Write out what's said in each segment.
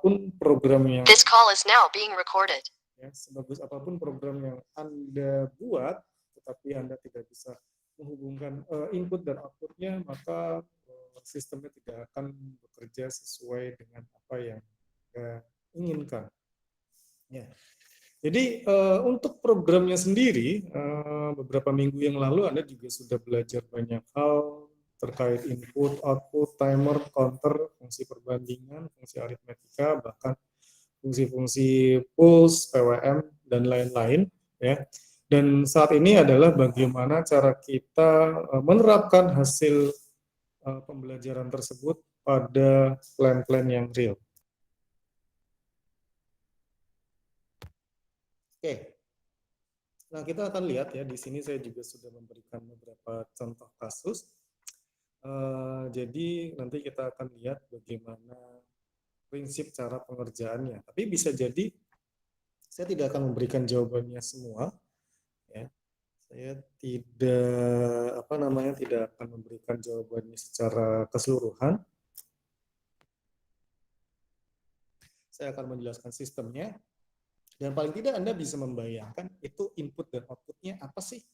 apapun program yang This call is now being recorded. ya, sebagus apapun program yang Anda buat, tetapi Anda tidak bisa menghubungkan input dan outputnya, maka sistemnya tidak akan bekerja sesuai dengan apa yang Anda inginkan. Ya. Jadi untuk programnya sendiri, beberapa minggu yang lalu Anda juga sudah belajar banyak hal terkait input, output, timer, counter, fungsi perbandingan, fungsi aritmetika, bahkan fungsi-fungsi pulse, PWM, dan lain-lain. Ya. Dan saat ini adalah bagaimana cara kita menerapkan hasil pembelajaran tersebut pada plan-plan yang real. Oke. Nah, kita akan lihat ya, di sini saya juga sudah memberikan beberapa contoh kasus. Jadi nanti kita akan lihat bagaimana prinsip cara pengerjaannya. Tapi bisa jadi saya tidak akan memberikan jawabannya semua. Ya. Saya tidak akan memberikan jawabannya secara keseluruhan. Saya akan menjelaskan sistemnya. Dan paling tidak Anda bisa membayangkan itu input dan outputnya apa sih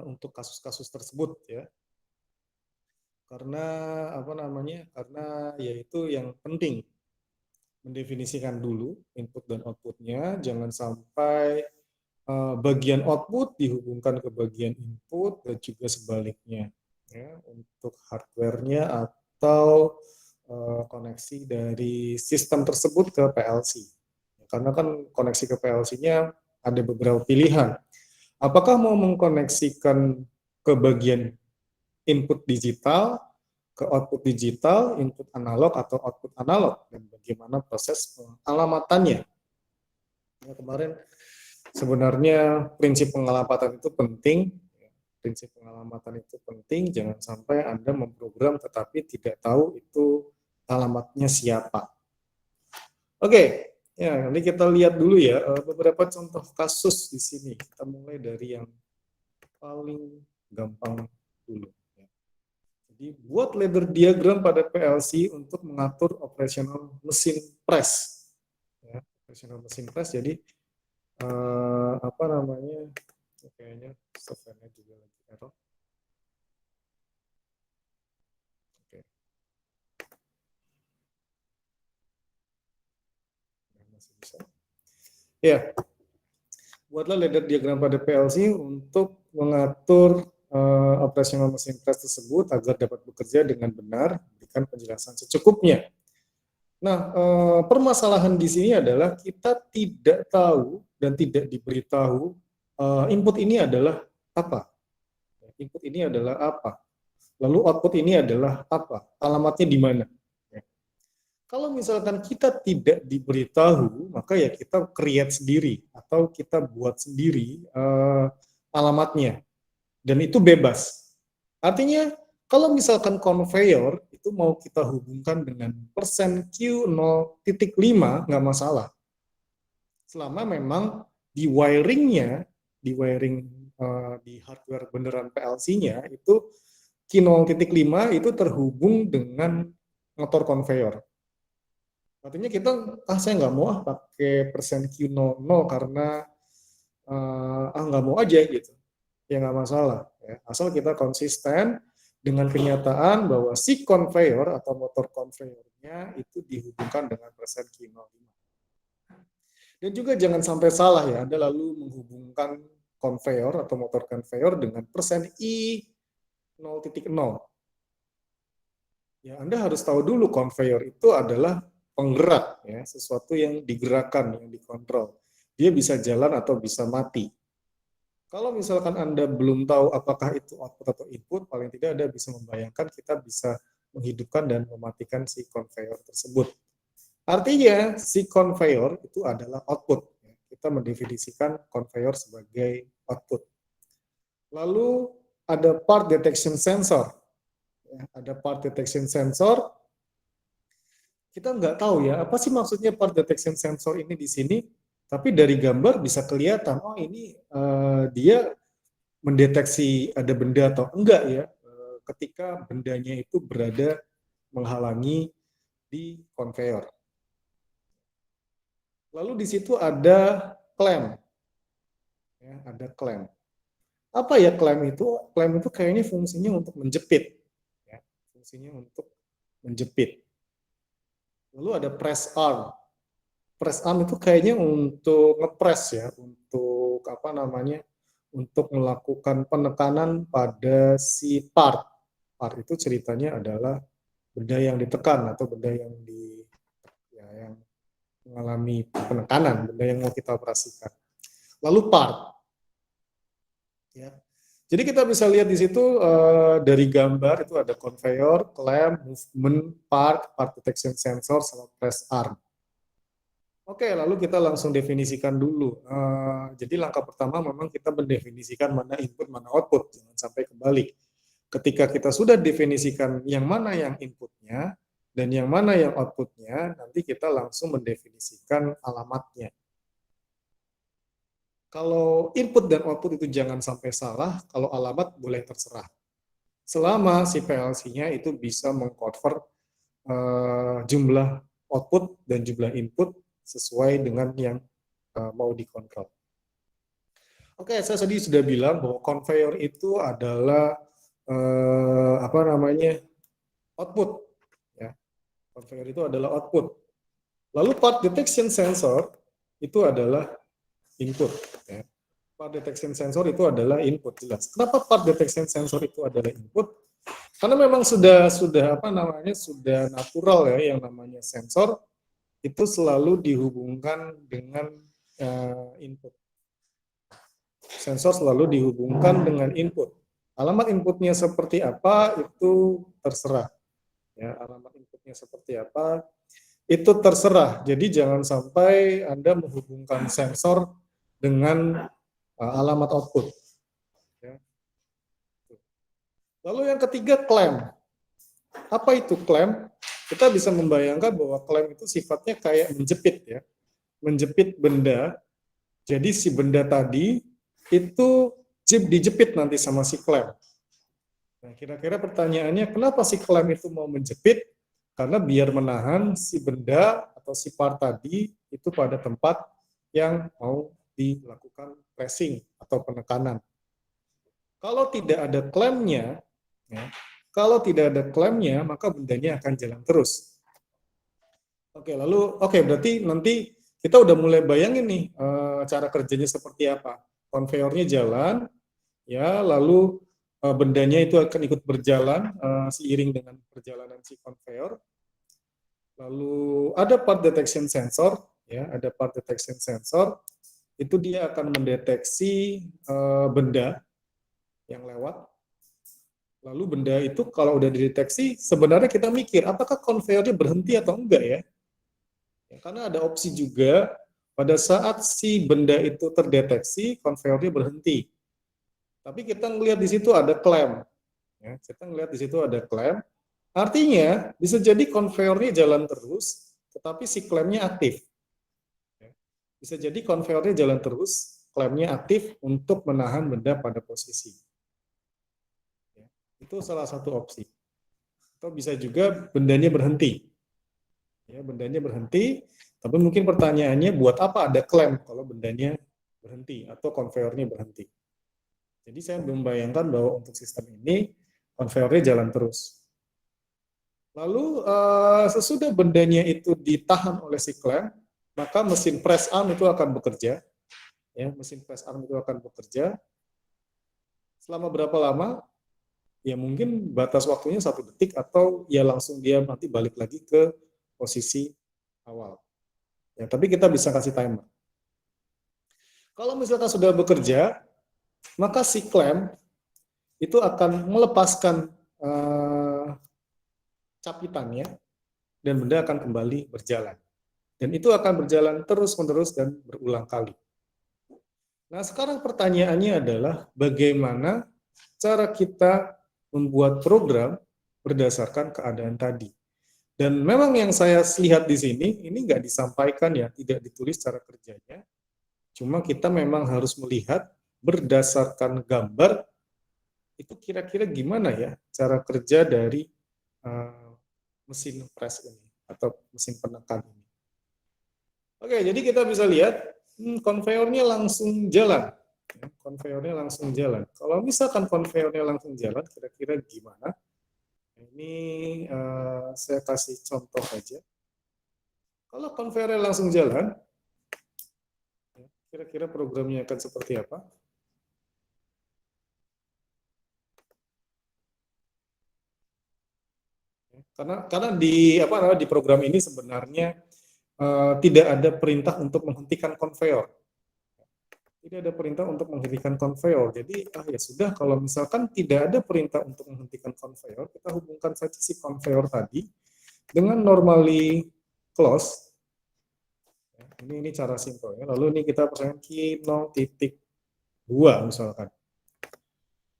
untuk kasus-kasus tersebut ya. Karena karena yaitu yang penting mendefinisikan dulu input dan outputnya, jangan sampai bagian output dihubungkan ke bagian input dan juga sebaliknya ya, untuk hardware-nya atau koneksi dari sistem tersebut ke PLC. Karena kan koneksi ke PLC-nya ada beberapa pilihan. Apakah mau mengkoneksikan ke bagian input digital, ke output digital, input analog atau output analog, dan bagaimana proses pengalamatannya. Ya, kemarin sebenarnya prinsip pengalamatan itu penting. Prinsip pengalamatan itu penting, jangan sampai Anda memprogram tetapi tidak tahu itu alamatnya siapa. Oke. Ya, nanti kita lihat dulu ya beberapa contoh kasus di sini. Kita mulai dari yang paling gampang dulu. Ya. Jadi buat ladder diagram pada PLC untuk mengatur operasional mesin press. Ya, operasional mesin press. Jadi kayaknya software-nya juga lagi error. Oke. Masih bisa. Ya, buatlah ladder diagram pada PLC untuk mengatur operasional mesin press tersebut agar dapat bekerja dengan benar, berikan penjelasan secukupnya. Nah, permasalahan di sini adalah kita tidak tahu dan tidak diberitahu input ini adalah apa. Input ini adalah apa. Lalu output ini adalah apa. Alamatnya di mana. Kalau misalkan kita tidak diberitahu, maka ya kita create sendiri atau kita buat sendiri alamatnya. Dan itu bebas. Artinya kalau misalkan conveyor itu mau kita hubungkan dengan persen Q0.5 nggak masalah. Selama memang di wiringnya, di hardware beneran PLC-nya itu Q0.5 itu terhubung dengan motor conveyor. Artinya kita, saya nggak mau pakai persen Q00 karena nggak mau aja gitu. Ya nggak masalah. Ya. Asal kita konsisten dengan kenyataan bahwa si conveyor atau motor conveyornya itu dihubungkan dengan persen Q05. Dan juga jangan sampai salah ya, Anda lalu menghubungkan conveyor atau motor conveyor dengan persen I 0.0. Ya, Anda harus tahu dulu conveyor itu adalah penggerak, ya, sesuatu yang digerakkan, yang dikontrol. Dia bisa jalan atau bisa mati. Kalau misalkan Anda belum tahu apakah itu output atau input, paling tidak Anda bisa membayangkan kita bisa menghidupkan dan mematikan si conveyor tersebut. Artinya, si conveyor itu adalah output. Kita mendefinisikan conveyor sebagai output. Lalu ada part detection sensor. Ada part detection sensor. Kita nggak tahu ya, apa sih maksudnya part detection sensor ini di sini, tapi dari gambar bisa kelihatan, oh ini dia mendeteksi ada benda atau enggak ya, ketika bendanya itu berada menghalangi di conveyor. Lalu di situ ada klem. Ya, ada klem. Apa ya klem itu? Klem itu kayaknya fungsinya untuk menjepit. Ya, fungsinya untuk menjepit. Lalu ada press arm. Press arm itu kayaknya untuk ngepres ya, untuk apa namanya? Untuk melakukan penekanan pada si part. Part itu ceritanya adalah benda yang ditekan atau benda yang yang mengalami penekanan, benda yang mau kita operasikan. Lalu part, ya. Jadi kita bisa lihat di situ dari gambar itu ada conveyor, clamp, movement, part detection sensor, sama press arm. Oke, lalu kita langsung definisikan dulu. Jadi langkah pertama memang kita mendefinisikan mana input, mana output, jangan sampai kebalik. Ketika kita sudah definisikan yang mana yang inputnya dan yang mana yang outputnya, nanti kita langsung mendefinisikan alamatnya. Kalau input dan output itu jangan sampai salah, kalau alamat boleh terserah. Selama si PLC-nya itu bisa mengconvert jumlah output dan jumlah input sesuai dengan yang mau dikontrol. Oke, saya tadi sudah bilang bahwa conveyor itu adalah apa namanya output. Ya. Conveyor itu adalah output. Lalu part detection sensor itu adalah input. Ya. Part detection sensor itu adalah input, jelas. Kenapa part detection sensor itu adalah input? Karena memang sudah apa namanya sudah natural ya yang namanya sensor itu selalu dihubungkan dengan input. Sensor selalu dihubungkan dengan input. Alamat inputnya seperti apa itu terserah. Ya, alamat inputnya seperti apa itu terserah. Jadi jangan sampai Anda menghubungkan sensor dengan alamat output. Ya. Lalu yang ketiga klaim. Apa itu klaim? Kita bisa membayangkan bahwa klaim itu sifatnya kayak menjepit ya, menjepit benda. Jadi si benda tadi itu dijepit nanti sama si klaim. Nah, kira-kira pertanyaannya kenapa si klaim itu mau menjepit? Karena biar menahan si benda atau si part tadi itu pada tempat yang mau dilakukan pressing atau penekanan. Kalau tidak ada klemnya, ya, kalau tidak ada klemnya, maka bendanya akan jalan terus. Oke, lalu berarti nanti kita udah mulai bayangin nih cara kerjanya seperti apa. Konveyornya jalan, ya, lalu bendanya itu akan ikut berjalan seiring dengan perjalanan si konveyor. Lalu ada part detection sensor, ya, ada part detection sensor. Itu dia akan mendeteksi benda yang lewat. Lalu benda itu kalau udah dideteksi, sebenarnya kita mikir apakah konveyornya berhenti atau enggak ya? Ya, karena ada opsi juga pada saat si benda itu terdeteksi, konveyornya berhenti. Tapi kita ngelihat di situ ada klem. Ya, kita ngelihat di situ ada klem. Artinya bisa jadi konveyornya jalan terus, tetapi si klemnya aktif. Ya, bisa jadi konveyornya jalan terus, klemnya aktif untuk menahan benda pada posisi. Ya, itu salah satu opsi. Atau bisa juga bendanya berhenti. Ya, bendanya berhenti, tapi mungkin pertanyaannya buat apa ada klem kalau bendanya berhenti atau konveyornya berhenti. Jadi saya membayangkan bahwa untuk sistem ini konveyornya jalan terus. Lalu sesudah bendanya itu ditahan oleh si klem, maka mesin press arm itu akan bekerja. Ya, mesin press arm itu akan bekerja. Selama berapa lama? Ya mungkin batas waktunya 1 detik atau ya langsung dia nanti balik lagi ke posisi awal. Ya, tapi kita bisa kasih timer. Kalau misalkan sudah bekerja, maka si klem itu akan melepaskan capitannya dan benda akan kembali berjalan. Dan itu akan berjalan terus-menerus dan berulang kali. Nah, sekarang pertanyaannya adalah bagaimana cara kita membuat program berdasarkan keadaan tadi. Dan memang yang saya lihat di sini, ini nggak disampaikan ya, tidak ditulis cara kerjanya. Cuma kita memang harus melihat berdasarkan gambar, itu kira-kira gimana ya cara kerja dari mesin press ini, atau mesin penekan ini. Oke, jadi kita bisa lihat konveyornya langsung jalan. Konveyornya langsung jalan. Kalau misalkan konveyornya langsung jalan, kira-kira gimana? Ini saya kasih contoh aja. Kalau konveyornya langsung jalan, kira-kira programnya akan seperti apa? Karena di program ini sebenarnya tidak ada perintah untuk menghentikan konveyor. Tidak ada perintah untuk menghentikan konveyor. Jadi ya sudah, kalau misalkan tidak ada perintah untuk menghentikan konveyor, kita hubungkan saja si konveyor tadi dengan normally close. Ini cara simpelnya. Lalu ini kita pasangkan key 0.2 misalkan.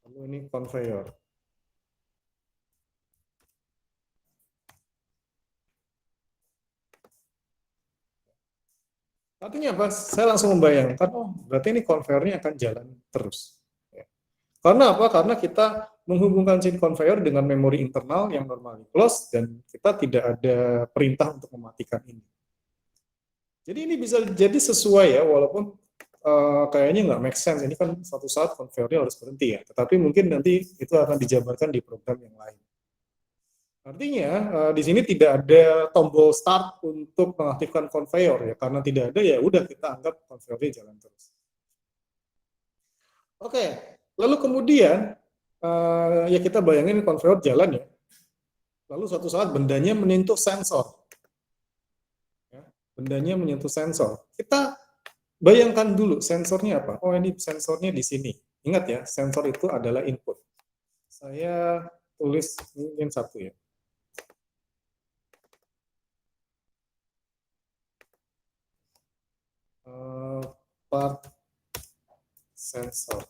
Lalu ini konveyor. Artinya apa? Saya langsung membayangkan, oh berarti ini konveyornya akan jalan terus. Karena apa? Karena kita menghubungkan si konveyor dengan memori internal yang normally close dan kita tidak ada perintah untuk mematikan ini. Jadi ini bisa jadi sesuai ya, walaupun kayaknya nggak make sense. Ini kan suatu saat konveyornya harus berhenti ya. Tetapi mungkin nanti itu akan dijabarkan di program yang lain. Artinya di sini tidak ada tombol start untuk mengaktifkan konveyor ya, karena tidak ada ya udah kita anggap konveyornya jalan terus. Oke, lalu kemudian ya kita bayangin konveyor jalan ya. Lalu suatu saat bendanya menyentuh sensor. Ya, bendanya menyentuh sensor. Kita bayangkan dulu sensornya apa? Oh ini sensornya di sini. Ingat ya, sensor itu adalah input. Saya tulis mungkin satu ya. Part sensor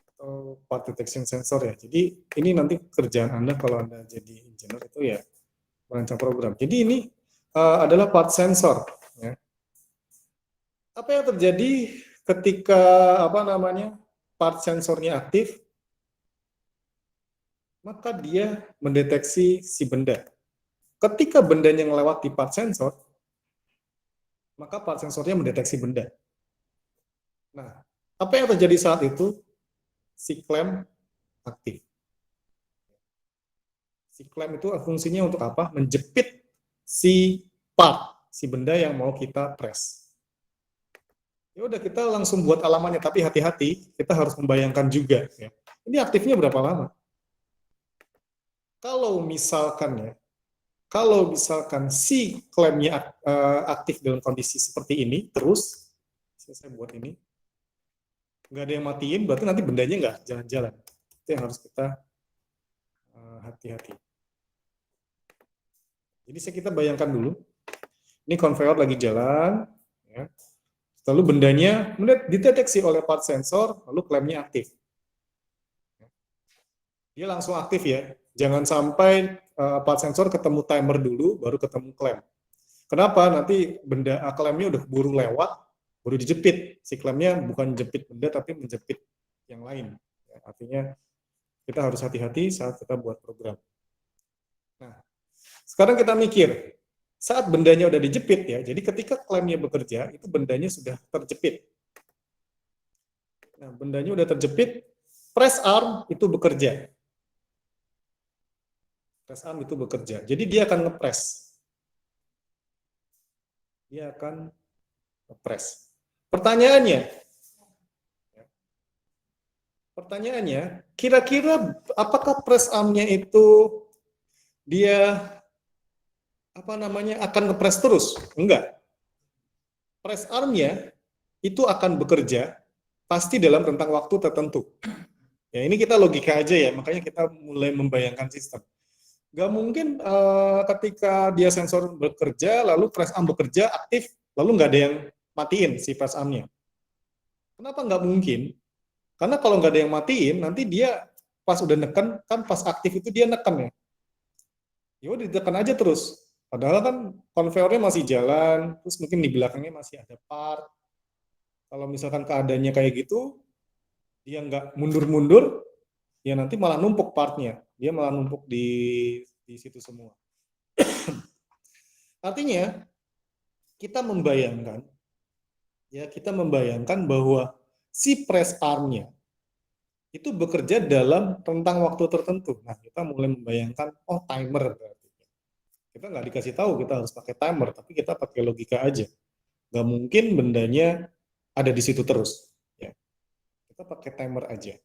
atau part detection sensor ya. Jadi ini nanti kerjaan Anda kalau Anda jadi engineer itu ya merancang program. Jadi ini adalah part sensor. Ya. Apa yang terjadi ketika part sensornya aktif? Maka dia mendeteksi si benda. Ketika bendanya melewati part sensor, maka part sensornya mendeteksi benda. Nah, apa yang terjadi saat itu? Si klem aktif. Si klem itu fungsinya untuk apa? Menjepit si part, si benda yang mau kita press. Ya udah, kita langsung buat alamannya, tapi hati-hati, kita harus membayangkan juga. Ya. Ini aktifnya berapa lama? Kalau misalkan si klemnya aktif dalam kondisi seperti ini terus, saya buat ini, nggak ada yang matiin, berarti nanti bendanya nggak jalan-jalan. Itu yang harus kita hati-hati. Jadi kita bayangkan dulu, ini konveyor lagi jalan, ya. Lalu bendanya dideteksi oleh part sensor, lalu klemnya aktif. Dia langsung aktif ya, jangan sampai part sensor ketemu timer dulu, baru ketemu klem. Kenapa? Nanti klemnya udah buru lewat, baru dijepit. Si klemnya bukan jepit benda, tapi menjepit yang lain. Ya, artinya kita harus hati-hati saat kita buat program. Nah, sekarang kita mikir, saat bendanya udah dijepit ya, jadi ketika klemnya bekerja, itu bendanya sudah terjepit. Nah, bendanya udah terjepit, press arm itu bekerja. Press arm itu bekerja. Jadi dia akan ngepres. Dia akan ngepres. Pertanyaannya, kira-kira apakah press arm-nya itu dia akan ngepres terus? Enggak. Press arm-nya itu akan bekerja pasti dalam rentang waktu tertentu. Ya, ini kita logika aja ya, makanya kita mulai membayangkan sistem. Nggak mungkin ketika dia sensor bekerja, lalu press arm bekerja, aktif, lalu nggak ada yang matiin si press arm-nya. Kenapa nggak mungkin? Karena kalau nggak ada yang matiin, nanti dia pas udah neken, kan pas aktif itu dia neken ya. Ya udah ditekan aja terus. Padahal kan konveyornya masih jalan, terus mungkin di belakangnya masih ada part. Kalau misalkan keadaannya kayak gitu, dia nggak mundur-mundur, ya nanti malah numpuk partnya. Dia malah numpuk di situ semua. Artinya kita membayangkan bahwa si press arm-nya itu bekerja dalam rentang waktu tertentu. Nah, kita mulai membayangkan, oh timer berarti. Kita nggak dikasih tahu kita harus pakai timer, tapi kita pakai logika aja. Nggak mungkin bendanya ada di situ terus. Ya. Kita pakai timer aja.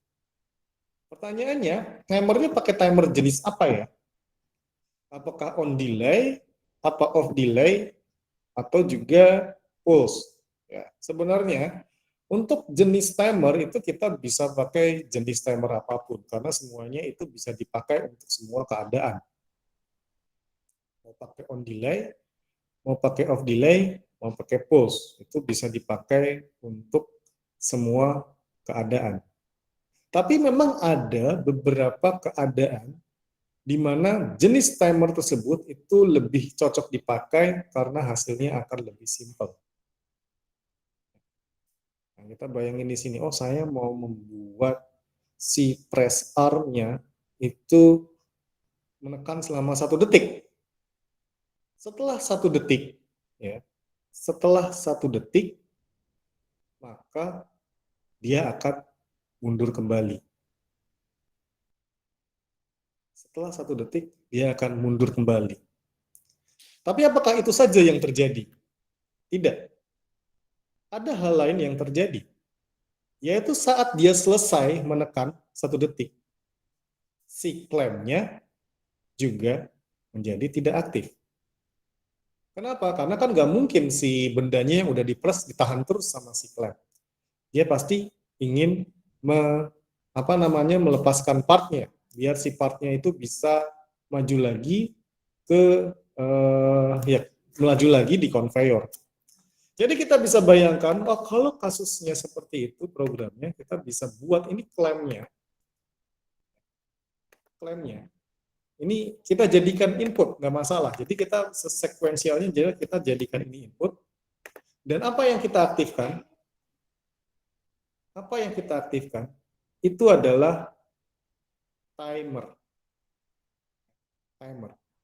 Pertanyaannya, timernya pakai timer jenis apa ya? Apakah on delay, apa off delay, atau juga pulse? Ya, sebenarnya untuk jenis timer itu kita bisa pakai jenis timer apapun karena semuanya itu bisa dipakai untuk semua keadaan. Mau pakai on delay, mau pakai off delay, mau pakai pulse, itu bisa dipakai untuk semua keadaan. Tapi memang ada beberapa keadaan di mana jenis timer tersebut itu lebih cocok dipakai karena hasilnya akan lebih simpel. Nah, kita bayangin di sini, oh saya mau membuat si press arm-nya itu menekan selama 1 detik. Setelah 1 detik, ya, setelah 1 detik, maka dia akan mundur kembali. Setelah 1 detik, dia akan mundur kembali. Tapi apakah itu saja yang terjadi? Tidak. Ada hal lain yang terjadi, yaitu saat dia selesai menekan 1 detik, si klemnya juga menjadi tidak aktif. Kenapa? Karena kan nggak mungkin si bendanya yang udah dipres ditahan terus sama si klem. Dia pasti ingin melepaskan partnya, biar si partnya itu bisa maju lagi ke melaju lagi di conveyor. Jadi kita bisa bayangkan, oh kalau kasusnya seperti itu programnya, kita bisa buat ini klemnya. Ini kita jadikan input, nggak masalah. Jadi kita sekuensialnya jadi kita jadikan ini input. Dan apa yang kita aktifkan? Apa yang kita aktifkan? Itu adalah timer.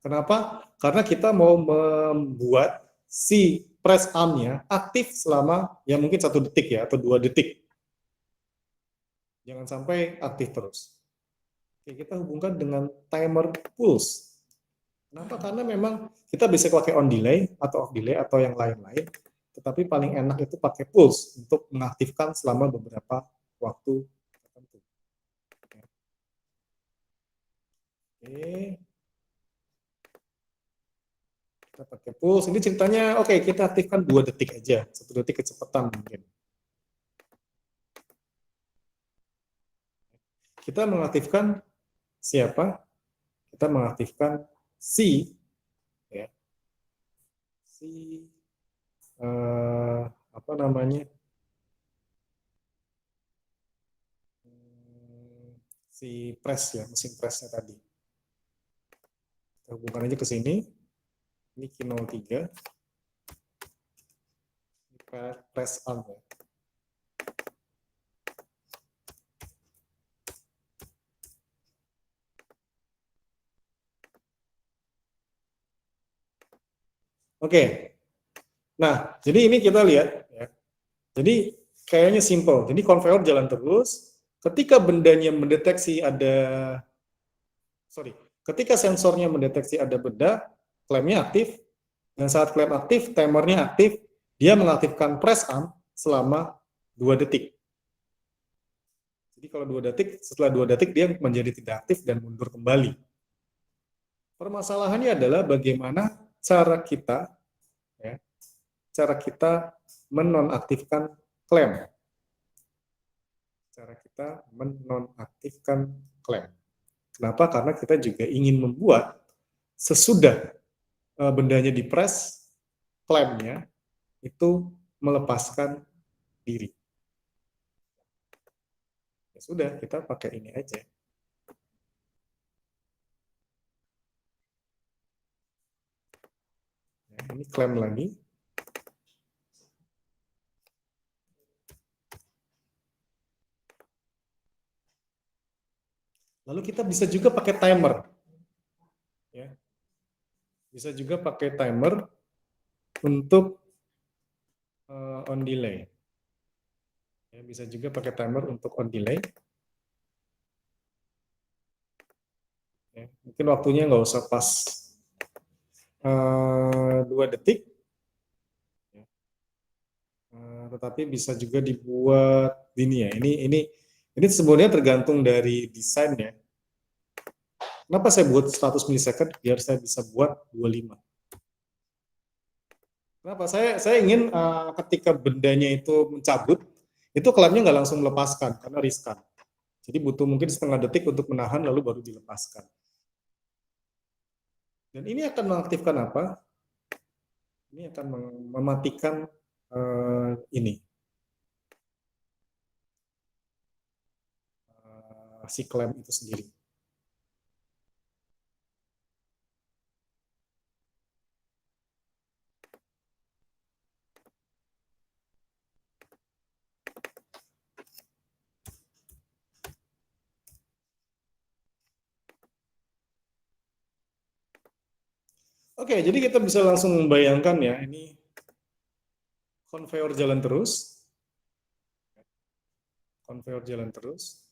Kenapa? Karena kita mau membuat si press arm-nya aktif selama ya mungkin 1 detik ya atau 2 detik. Jangan sampai aktif terus. Oke, kita hubungkan dengan timer pulse. Kenapa? Karena memang kita bisa pakai on delay atau off delay atau yang lain-lain, tetapi paling enak itu pakai pulse untuk mengaktifkan selama beberapa waktu tertentu. Oke. Kita pakai pulse. Ini ceritanya, oke, kita aktifkan 2 detik aja. 1 detik kecepatan mungkin. Kita mengaktifkan siapa? Kita mengaktifkan si, ya, si apa namanya? Si press ya, mesin pressnya tadi. Kita hubungkan aja ke sini. Ini Q03. Ini press arm ya. Oke. Nah, jadi ini kita lihat ya. Jadi kayaknya simple. Jadi conveyor jalan terus. Ketika bendanya mendeteksi ketika sensornya mendeteksi ada benda, klemnya aktif. Dan saat klem aktif, timernya aktif, dia mengaktifkan press arm selama 2 detik. Jadi kalau 2 detik, setelah 2 detik dia menjadi tidak aktif dan mundur kembali. Permasalahannya adalah bagaimana cara kita menonaktifkan klem. Kenapa? Karena kita juga ingin membuat sesudah bendanya dipres, klemnya itu melepaskan diri. Ya sudah, kita pakai ini aja. Ya, ini klem lagi. Lalu kita bisa juga pakai timer. Ya. Bisa juga pakai timer untuk on delay. Ya, bisa juga pakai timer untuk on delay. Ya, mungkin waktunya nggak usah pas 2 detik, ya. Tetapi bisa juga dibuat dini ya. Ini sebenarnya tergantung dari desain ya. Kenapa saya buat 100 milisecond? Biar saya bisa buat 25. Kenapa? Saya ingin ketika bendanya itu mencabut, itu klaimnya nggak langsung melepaskan karena riskan. Jadi butuh mungkin setengah detik untuk menahan lalu baru dilepaskan. Dan ini akan mengaktifkan apa? Ini akan mematikan ini si klaim itu sendiri. Oke, jadi kita bisa langsung membayangkan ya, ini konveyor jalan terus. Konveyor jalan terus.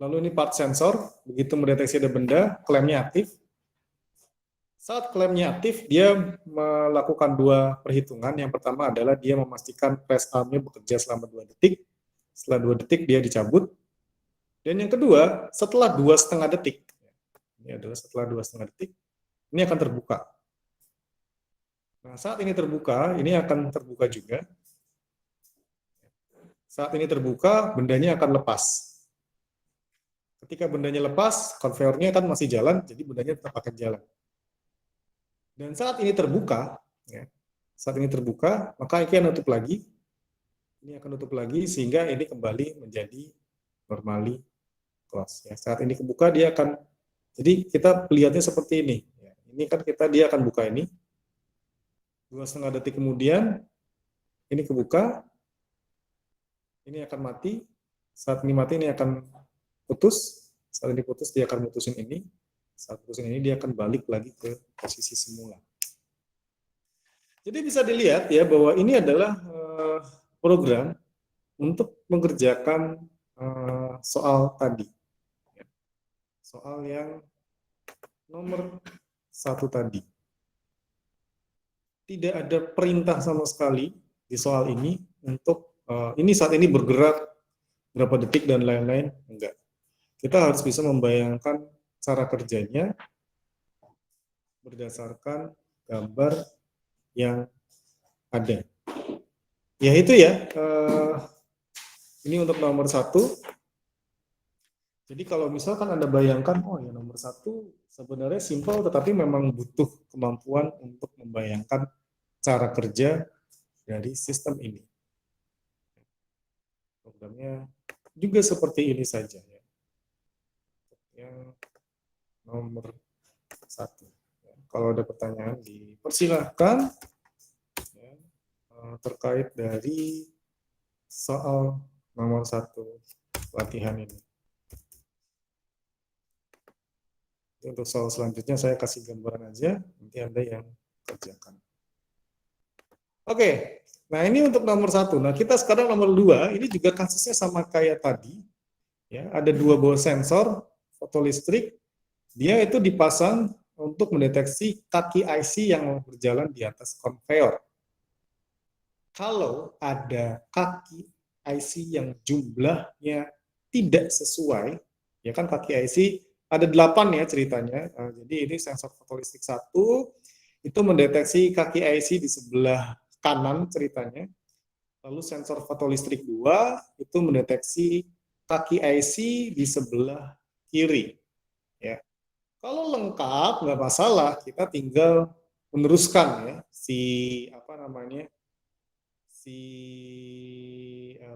Lalu ini part sensor, begitu mendeteksi ada benda, klaimnya aktif. Saat klaimnya aktif, dia melakukan 2 perhitungan. Yang pertama adalah dia memastikan press arm-nya bekerja selama 2 detik. Setelah 2 detik, dia dicabut. Dan yang kedua, setelah 2,5 detik, ini adalah setelah 2,5 detik, ini akan terbuka. Nah, saat ini terbuka, ini akan terbuka juga. Saat ini terbuka, bendanya akan lepas. Ketika bendanya lepas, konveyornya kan masih jalan, jadi bendanya tetap akan jalan. Dan saat ini terbuka, ya, saat ini terbuka, maka ini akan tutup lagi. Ini akan tutup lagi sehingga ini kembali menjadi normally close. Ya, saat ini kebuka dia akan, jadi kita lihatnya seperti ini. Ya, ini kan dia akan buka ini. 2,5 detik kemudian ini kebuka. Ini akan mati. Saat ini mati ini akan putus. Saat ini putus dia akan mutusin ini. Saat putusin ini dia akan balik lagi ke posisi semula. Jadi bisa dilihat ya bahwa ini adalah program untuk mengerjakan soal tadi. Soal yang nomor 1 tadi. Tidak ada perintah sama sekali di soal ini untuk ini saat ini bergerak berapa detik dan lain-lain, enggak. Kita harus bisa membayangkan cara kerjanya berdasarkan gambar yang ada. Ya itu ya, ini untuk nomor 1. Jadi kalau misalkan Anda bayangkan, oh ya nomor 1 sebenarnya simpel, tetapi memang butuh kemampuan untuk membayangkan cara kerja dari sistem ini. Programnya juga seperti ini saja ya. Yang nomor 1. Ya, kalau ada pertanyaan dipersilahkan ya, terkait dari soal nomor 1 latihan ini. Untuk soal selanjutnya saya kasih gambaran aja, nanti Anda yang kerjakan. Oke, nah ini untuk nomor 1. Nah kita sekarang nomor 2, ini juga kasusnya sama kayak tadi. Ya, ada 2 buah sensor fotolistrik, dia itu dipasang untuk mendeteksi kaki IC yang berjalan di atas konveyor. Kalau ada kaki IC yang jumlahnya tidak sesuai, ya kan kaki IC ada 8 ya ceritanya. Jadi ini sensor fotolistrik 1 itu mendeteksi kaki IC di sebelah kanan ceritanya. Lalu sensor fotolistrik 2 itu mendeteksi kaki IC di sebelah kiri. Ya. Kalau lengkap nggak masalah, kita tinggal meneruskan ya si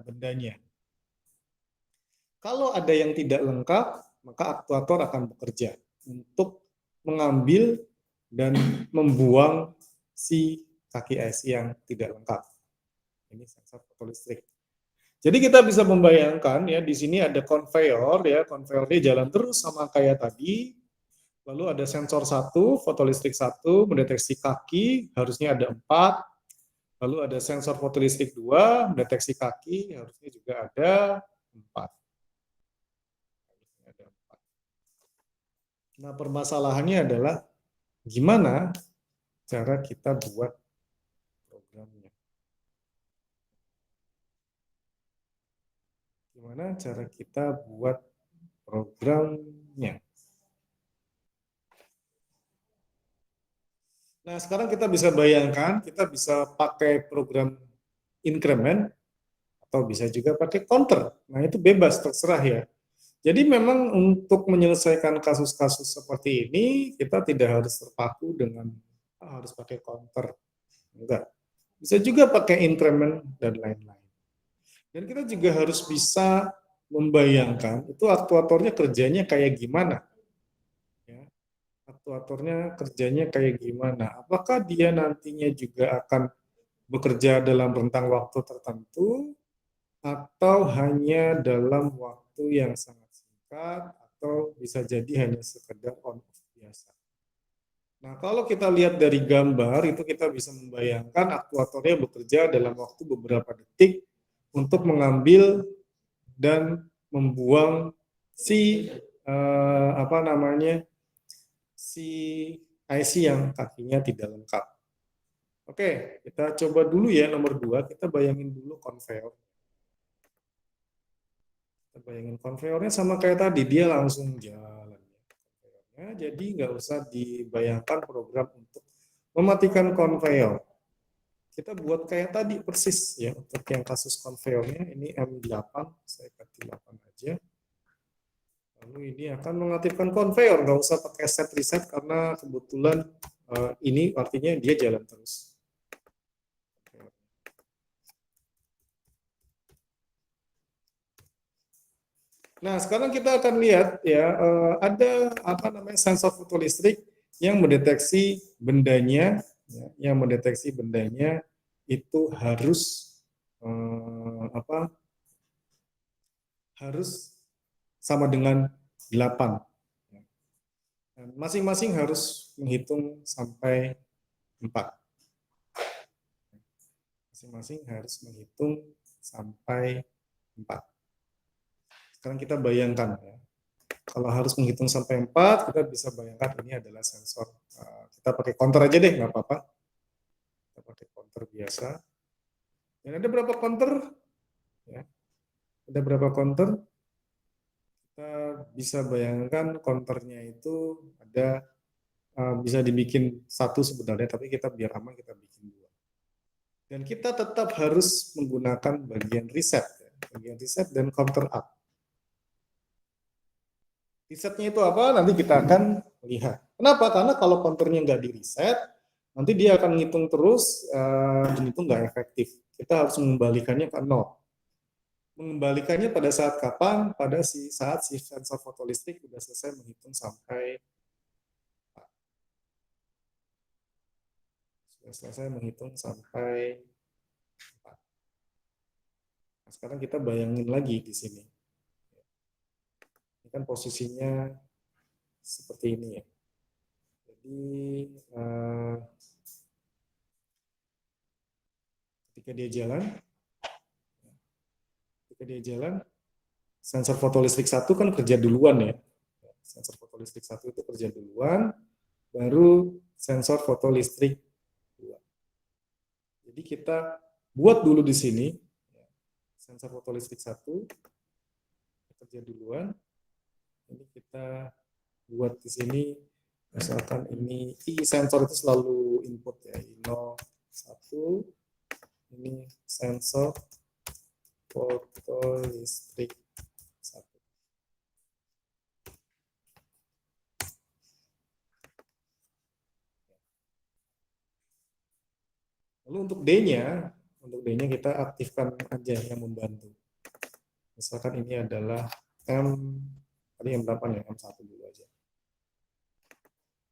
bendanya. Kalau ada yang tidak lengkap, maka aktuator akan bekerja untuk mengambil dan membuang si kaki IC yang tidak lengkap. Ini sensor fotolistrik. Jadi kita bisa membayangkan ya di sini ada konveyor ya, konveyor dia jalan terus sama kayak tadi. Lalu ada sensor 1, fotolistrik 1, mendeteksi kaki, harusnya ada 4. Lalu ada sensor fotolistrik 2, mendeteksi kaki, harusnya juga ada 4. Nah, permasalahannya adalah gimana cara kita buat programnya. Gimana cara kita buat programnya. Nah, sekarang kita bisa bayangkan, kita bisa pakai program increment, atau bisa juga pakai counter. Nah, itu bebas, terserah ya. Jadi memang untuk menyelesaikan kasus-kasus seperti ini, kita tidak harus terpaku dengan harus pakai counter. Enggak. Bisa juga pakai increment dan lain-lain. Dan kita juga harus bisa membayangkan itu aktuatornya kerjanya kayak gimana. Ya. Aktuatornya kerjanya kayak gimana. Apakah dia nantinya juga akan bekerja dalam rentang waktu tertentu, atau hanya dalam waktu yang sangat singkat, atau bisa jadi hanya sekedar on-off biasa. Nah, kalau kita lihat dari gambar, itu kita bisa membayangkan aktuatornya bekerja dalam waktu beberapa detik untuk mengambil dan membuang si apa namanya si IC yang kakinya tidak lengkap. Oke, kita coba dulu ya nomor 2, kita bayangin dulu konveyor. Kita bayangin konveyornya sama kayak tadi, dia langsung jalan. Jadi nggak usah dibayangkan program untuk mematikan konveyor. Kita buat kayak tadi persis ya untuk yang kasus konveyornya. Ini M8, saya ganti 8 aja. Lalu ini akan mengaktifkan konveyor, nggak usah pakai set reset karena kebetulan ini artinya dia jalan terus. Nah, sekarang kita akan lihat ya ada apa namanya sensor fotolistrik yang mendeteksi bendanya, ya, yang mendeteksi bendanya itu harus apa? Harus sama dengan 8. Masing-masing harus menghitung sampai 4. Masing-masing harus menghitung sampai 4. Sekarang kita bayangkan ya. Kalau harus menghitung sampai 4, kita bisa bayangkan ini adalah sensor. Kita pakai counter aja deh, nggak apa-apa. Kita pakai counter biasa. Dan ada berapa counter? Ya. Ada berapa counter? Kita bisa bayangkan counternya itu ada bisa dibikin 1 sebenarnya, tapi kita biar aman kita bikin 2. Dan kita tetap harus menggunakan bagian reset, ya. Bagian reset dan counter up. Resetnya itu apa? Nanti kita akan lihat. Kenapa? Karena kalau counternya nggak di reset, nanti dia akan ngitung terus dan itu nggak efektif. Kita harus mengembalikannya ke 0. Mengembalikannya pada saat kapan? Pada saat si sensor fotolistrik sudah selesai menghitung sampai sampai 4. Nah, sekarang kita bayangin lagi di sini. Ini kan posisinya seperti ini ya. Jadi ketika dia jalan, sensor fotolistrik 1 kan kerja duluan ya. Sensor fotolistrik 1 itu kerja duluan, baru sensor fotolistrik 2. Jadi kita buat dulu di sini sensor fotolistrik 1 kerja duluan. Ini kita buat di sini misalkan ini I sensor itu selalu input ya, I0 1. Ini sensor fotolistrik 1. Lalu untuk D-nya kita aktifkan aja yang membantu. Misalkan ini adalah tadi M8 ya, M1 dulu aja.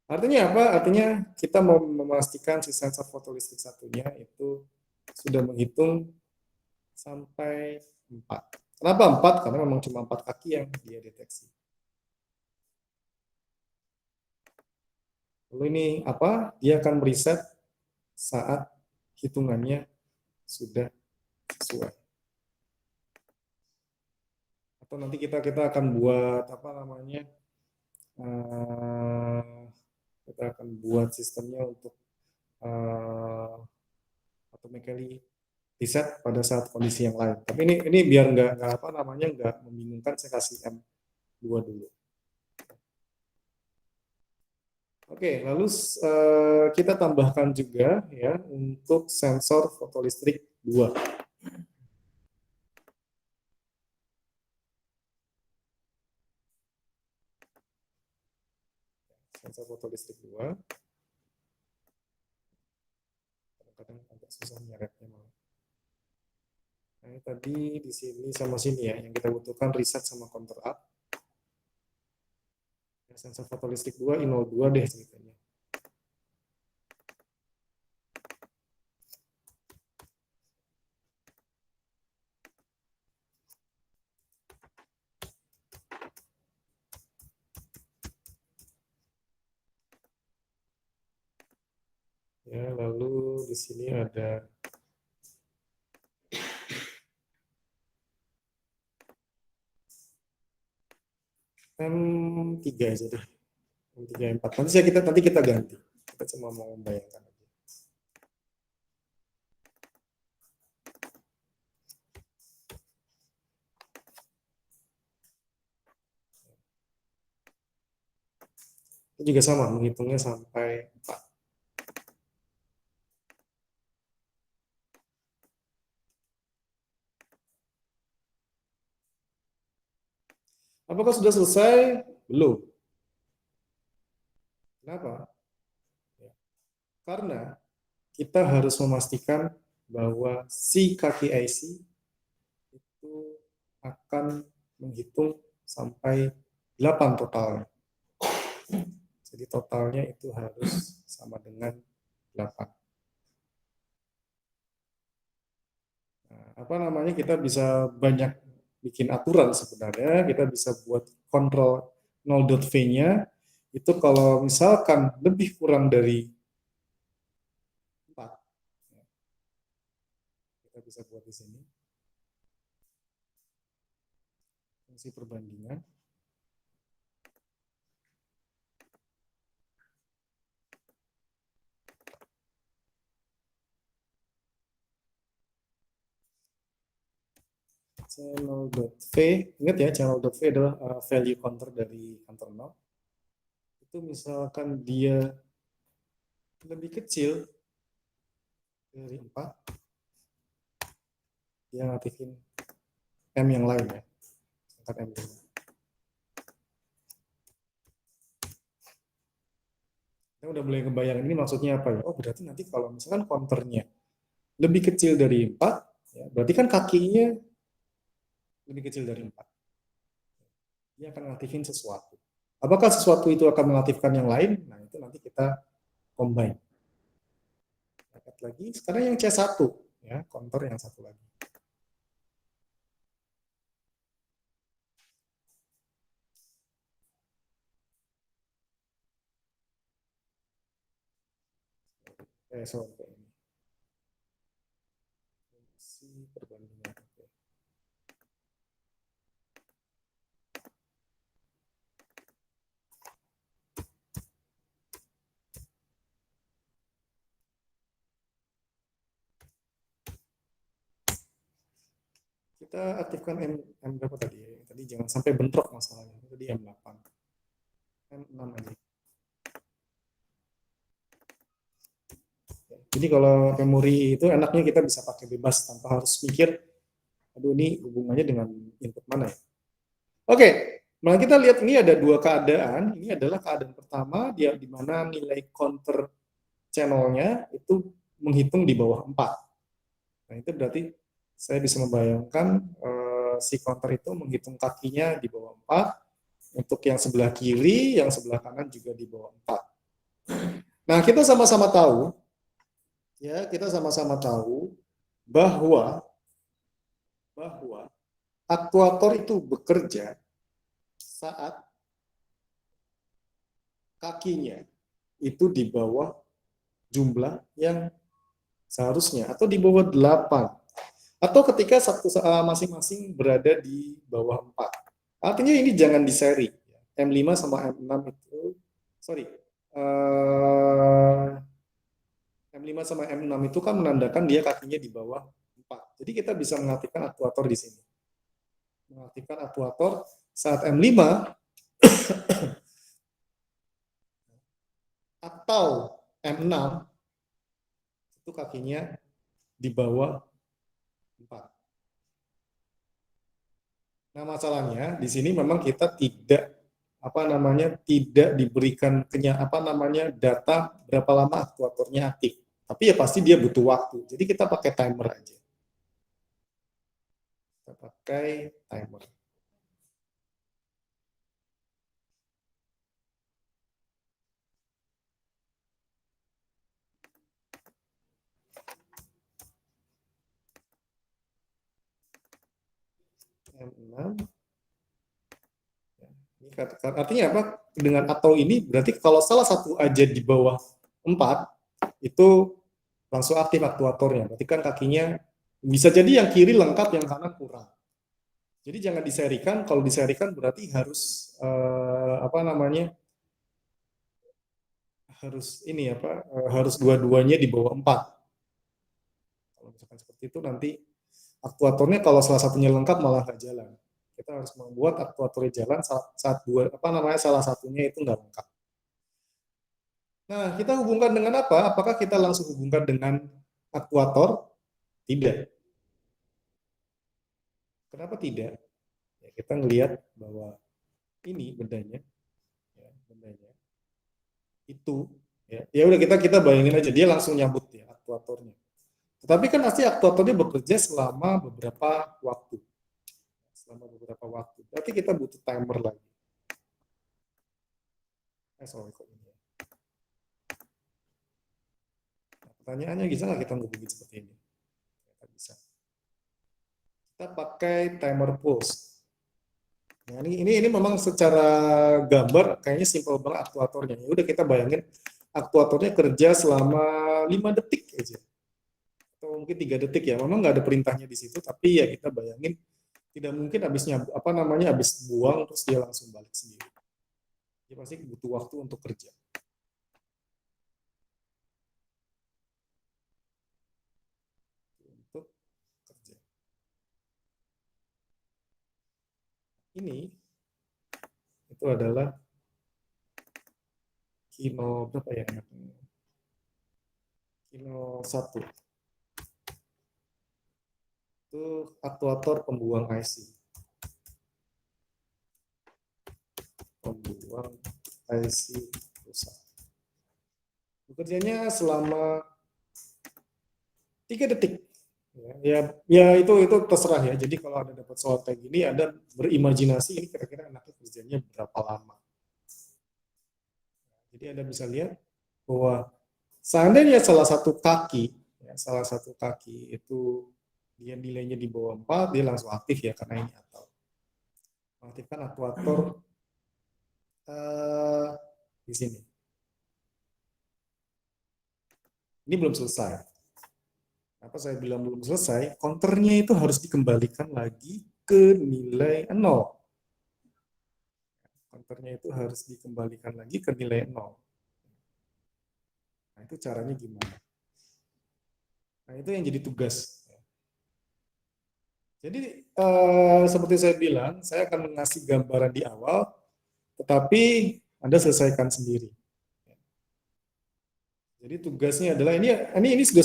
Artinya apa? Artinya kita mau memastikan si sensor fotolistrik satunya itu sudah menghitung sampai 4. Kenapa 4? Karena memang cuma 4 kaki yang dia deteksi. Lalu ini apa? Dia akan mereset saat hitungannya sudah sesuai. Atau nanti kita akan buat apa namanya? Kita akan buat sistemnya untuk automatically reset pada saat kondisi yang lain. Tapi ini biar nggak apa namanya nggak membingungkan, saya kasih M2 dulu. Oke, lalu kita tambahkan juga ya untuk sensor fotolistrik 2. Sensor fotolistrik 2. Kadang agak susah nyeretnya malah. Nah, ini tadi di sini sama sini ya, yang kita butuhkan reset sama counter up. Sensor fotolistrik 2 I02 deh ceritanya. Ya, lalu di sini ada M3 aja deh. M3 M4. Nanti kita ganti. Kita cuma mau membayangkan aja. Itu juga sama, menghitungnya sampai 4. Apakah sudah selesai? Belum. Kenapa? Ya, karena kita harus memastikan bahwa si kaki IC itu akan menghitung sampai 8 totalnya. Jadi totalnya itu harus sama dengan 8. Nah, apa namanya, kita bisa banyak bikin aturan sebenarnya. Kita bisa buat kontrol 0.v-nya itu kalau misalkan lebih kurang dari 4, kita bisa buat di sini fungsi perbandingan. Channel.v, ingat ya, channel.v adalah value counter dari counter 0. Itu misalkan dia lebih kecil dari 4, dia ngaktifin M yang lain ya, M5. Kita udah mulai kebayang ini maksudnya apa ya? Oh, berarti nanti kalau misalkan counternya lebih kecil dari 4, ya, berarti kan kakinya lebih kecil dari 4. Dia akan mengaktifin sesuatu. Apakah sesuatu itu akan mengaktifkan yang lain? Nah, itu nanti kita combine. Dapat lagi. Sekarang yang C1, ya, counter yang satu lagi. Sorry, ini. Fungsi perbandingan. Kita aktifkan M berapa tadi? Tadi jangan sampai bentrok masalahnya. Tadi M8. M6 aja. Jadi kalau memori itu enaknya kita bisa pakai bebas tanpa harus mikir, aduh ini hubungannya dengan input mana ya. Oke, nah kita lihat ini ada dua keadaan. Ini adalah keadaan pertama, dia di mana nilai counter channelnya itu menghitung di bawah 4. Nah itu berarti saya bisa membayangkan si counter itu menghitung kakinya di bawah 4. Untuk yang sebelah kiri, yang sebelah kanan juga di bawah 4. Nah kita sama-sama tahu, ya kita sama-sama tahu bahwa aktuator itu bekerja saat kakinya itu di bawah jumlah yang seharusnya, atau di bawah 8, atau ketika masing-masing berada di bawah 4. Artinya ini jangan diseri. M5 sama M6 itu, sorry, M5 sama M6 itu kan menandakan dia kakinya di bawah 4. Jadi kita bisa mengaktifkan aktuator di sini. Mengaktifkan aktuator saat M5 atau M6 itu kakinya di bawah 4. Nah, masalahnya di sini memang kita tidak diberikan data berapa lama aktuatornya aktif. Tapi ya pasti dia butuh waktu. Jadi kita pakai timer aja. Kita pakai timer. M6. Artinya apa? Dengan atau ini berarti kalau salah satu aja di bawah 4, itu langsung aktif aktuatornya. Berarti kan kakinya bisa jadi yang kiri lengkap, yang kanan kurang. Jadi jangan diserikan. Kalau diserikan berarti harus harus dua-duanya di bawah 4. Kalau misalkan seperti itu nanti aktuatornya kalau salah satunya lengkap malah nggak jalan. Kita harus membuat aktuatornya jalan saat salah satunya itu nggak lengkap. Nah, kita hubungkan dengan apa? Apakah kita langsung hubungkan dengan aktuator? Tidak. Kenapa tidak? Ya, kita ngelihat bahwa ini bendanya itu ya udah kita bayangin aja dia langsung nyambut ya aktuatornya. Tetapi kan pasti aktuatornya bekerja selama beberapa waktu. Berarti kita butuh timer lagi. Sorry kok ini. Nah, pertanyaannya bisa nggak kita ngubungin seperti ini? Kita bisa. Kita pakai timer pulse. Nah, ini memang secara gambar kayaknya simpel banget aktuatornya. Ya udah kita bayangin aktuatornya kerja selama 5 detik aja. Atau mungkin 3 detik ya. Memang nggak ada perintahnya di situ, tapi ya kita bayangin tidak mungkin habis buang terus dia langsung balik sendiri. Dia pasti butuh waktu untuk kerja. Untuk kerja. Ini itu adalah Kino berapa ya? Kino 1. Itu aktuator pembuang IC. Pembuang IC rusak. Bekerjanya selama 3 detik. Ya itu terserah ya. Jadi kalau ada dapat soal kayak gini, Anda berimajinasi ini kira-kira anaknya kerjanya berapa lama. Jadi Anda bisa lihat bahwa seandainya salah satu kaki itu dia nilainya di bawah 4, dia langsung aktif ya karena ini atau aktifkan aktuator di sini. Ini belum selesai. Apa saya bilang belum selesai? Counternya itu harus dikembalikan lagi ke nilai 0. Counternya itu harus dikembalikan lagi ke nilai 0. Nah, itu caranya gimana? Nah, itu yang jadi tugas. Jadi, seperti saya bilang, saya akan mengasih gambaran di awal, tetapi Anda selesaikan sendiri. Jadi tugasnya adalah ini sudah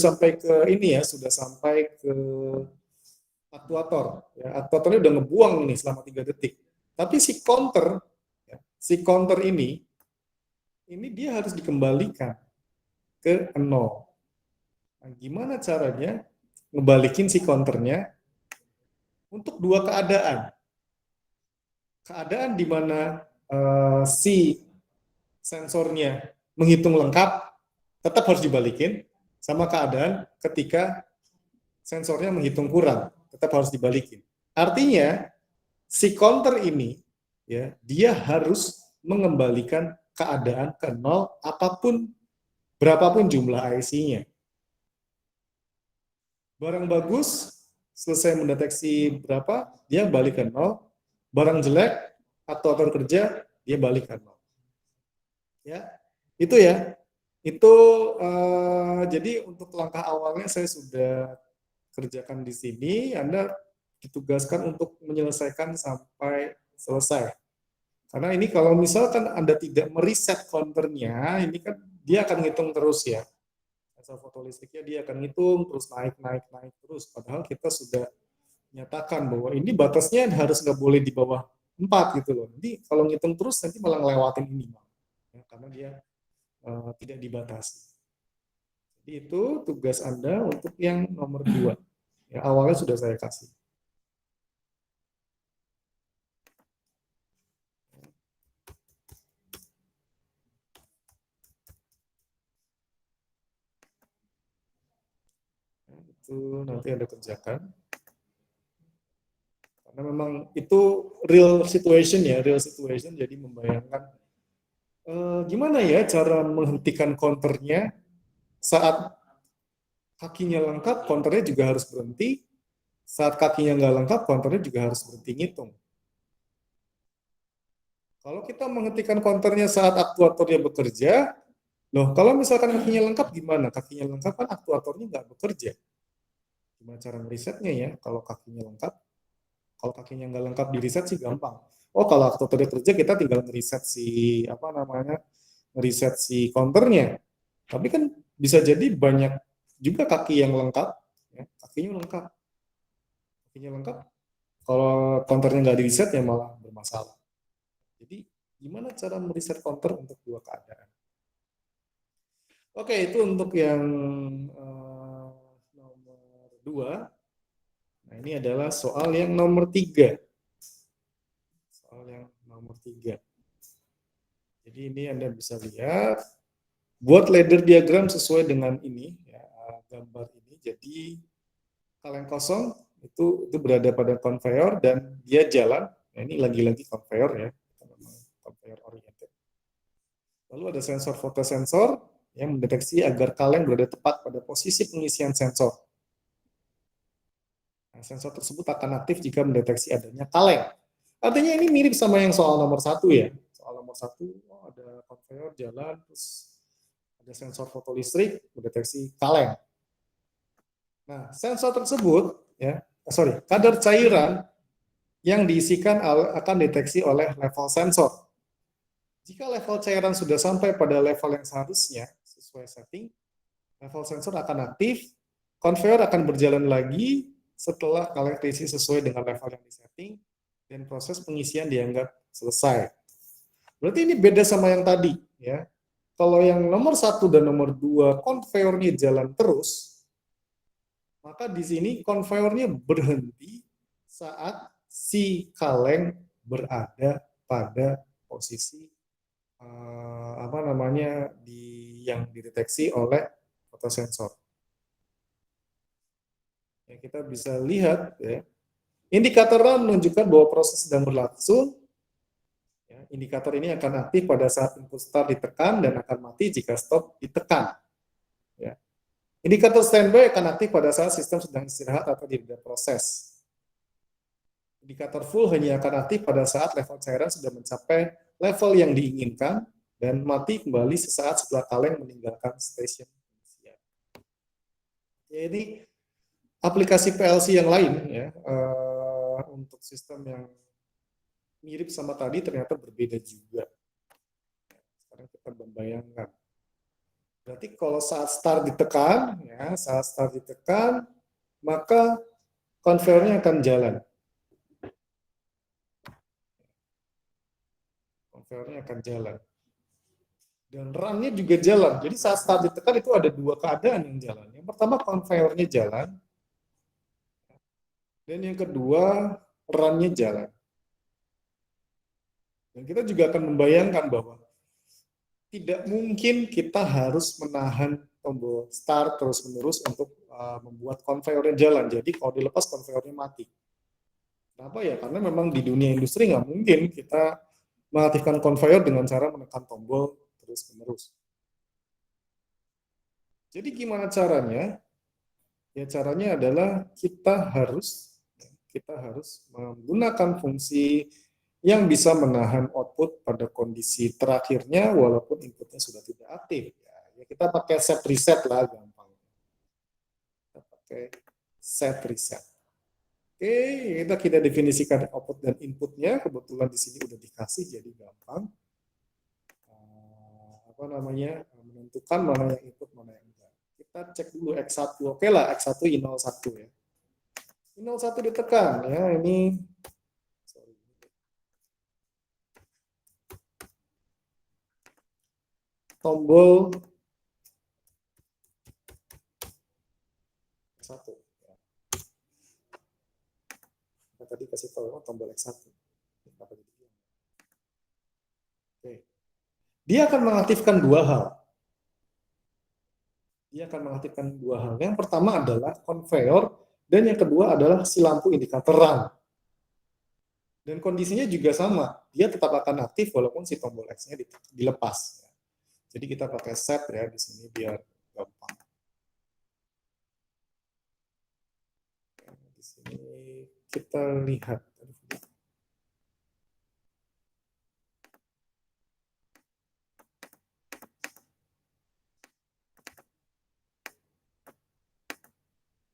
sampai ke aktuator. Ya, aktuatornya udah ngebuang nih selama 3 detik. Tapi si counter ini dia harus dikembalikan ke 0. Nah, gimana caranya ngebalikin si counternya untuk 2 keadaan. Keadaan di mana si sensornya menghitung lengkap, tetap harus dibalikin, sama keadaan ketika sensornya menghitung kurang, tetap harus dibalikin. Artinya si counter ini ya dia harus mengembalikan keadaan ke nol berapapun jumlah IC-nya. Barang bagus, selesai mendeteksi berapa, dia balik ke nol. Barang jelek, aktuator kerja, dia balik ke nol. Ya, itu ya. Itu jadi untuk langkah awalnya saya sudah kerjakan di sini. Anda ditugaskan untuk menyelesaikan sampai selesai. Karena ini kalau misalkan Anda tidak meriset counternya, ini kan dia akan ngitung terus ya. Asal foto listriknya dia akan ngitung terus naik terus. Padahal kita sudah nyatakan bahwa ini batasnya harus nggak boleh di bawah 4 gitu loh. Nanti kalau ngitung terus nanti malah ngelewatin ini. Ya, karena dia tidak dibatasi. Jadi itu tugas Anda untuk yang nomor 2. Ya, awalnya sudah saya kasih. Itu nanti Anda kerjakan. Karena memang itu real situation ya, jadi membayangkan gimana ya cara menghentikan counternya saat kakinya lengkap, counternya juga harus berhenti, saat kakinya nggak lengkap, counternya juga harus berhenti ngitung. Kalau kita menghentikan counternya saat aktuatornya bekerja, loh kalau misalkan kakinya lengkap gimana? Kakinya lengkap kan aktuatornya nggak bekerja. Gimana cara merisetnya ya kalau kakinya lengkap? Kalau kakinya nggak lengkap di reset sih gampang. Oh kalau aktuatornya kerja kita tinggal ngeriset ngeriset si counternya. Tapi kan bisa jadi banyak juga kaki yang lengkap, ya, kakinya lengkap. Kalau counternya nggak di reset ya malah bermasalah. Jadi gimana cara mereset counter untuk dua keadaan? Oke, itu untuk yang nomor 2. Nah, ini adalah soal yang nomor 3. Jadi ini Anda bisa lihat, buat ladder diagram sesuai dengan ini, ya, gambar ini. Jadi kaleng kosong itu berada pada conveyor dan dia jalan. Nah, ini lagi-lagi conveyor ya, conveyor oriented. Lalu ada sensor fotosensor yang mendeteksi agar kaleng berada tepat pada posisi pengisian sensor. Nah, sensor tersebut akan aktif jika mendeteksi adanya kaleng. Artinya ini mirip sama yang soal nomor 1 ya. Soal nomor 1, ada conveyor jalan, terus ada sensor fotolistrik mendeteksi kaleng. Nah, sensor tersebut, kadar cairan yang diisikan akan deteksi oleh level sensor. Jika level cairan sudah sampai pada level yang seharusnya sesuai setting, level sensor akan aktif, conveyor akan berjalan lagi setelah kaleng terisi sesuai dengan level yang disetting, dan proses pengisian dianggap selesai. Berarti ini beda sama yang tadi, ya. Kalau yang nomor 1 dan nomor 2 conveyornya jalan terus, maka di sini conveyornya berhenti saat si kaleng berada pada posisi yang dideteksi oleh fotosensor. Ya, kita bisa lihat ya. Indikator menunjukkan bahwa proses sedang berlangsung. Ya, indikator ini akan aktif pada saat input start ditekan dan akan mati jika stop ditekan. Ya. Indikator standby akan aktif pada saat sistem sedang istirahat atau tidak proses. Indikator full hanya akan aktif pada saat level cairan sudah mencapai level yang diinginkan dan mati kembali sesaat setelah kaleng meninggalkan stasiun. Ya, ini aplikasi PLC yang lain ya, untuk sistem yang mirip sama tadi ternyata berbeda juga. Sekarang kita membayangkan. Berarti kalau saat start ditekan, maka conveyornya akan jalan. Dan run-nya juga jalan. Jadi saat start ditekan itu ada dua keadaan yang jalan. Yang pertama conveyornya jalan, dan yang kedua run-nya jalan. Dan kita juga akan membayangkan bahwa tidak mungkin kita harus menahan tombol start terus-menerus untuk membuat conveyornya jalan. Jadi kalau dilepas conveyornya mati. Kenapa ya? Karena memang di dunia industri nggak mungkin kita mengaktifkan conveyor dengan cara menekan tombol terus-menerus. Jadi gimana caranya? Ya caranya adalah kita harus menggunakan fungsi yang bisa menahan output pada kondisi terakhirnya walaupun inputnya sudah tidak aktif. Ya kita pakai set reset lah gampang. Kita pakai set reset. Oke, kita definisikan output dan inputnya. Kebetulan di sini udah dikasih jadi gampang. Apa namanya? Menentukan mana yang input, mana yang enggak. Kita cek dulu X1. Oke lah, X1 I01 ya. I01 ditekan ya, ini sorry. Tombol 1. Nah, tadi kasih tahu tombol X1. Oke. Dia akan mengaktifkan dua hal. Yang pertama adalah conveyor dan yang kedua adalah si lampu indikator run. Dan kondisinya juga sama, dia tetap akan aktif walaupun si tombol X-nya dilepas. Jadi kita pakai set ya di sini biar gampang. Di sini kita lihat.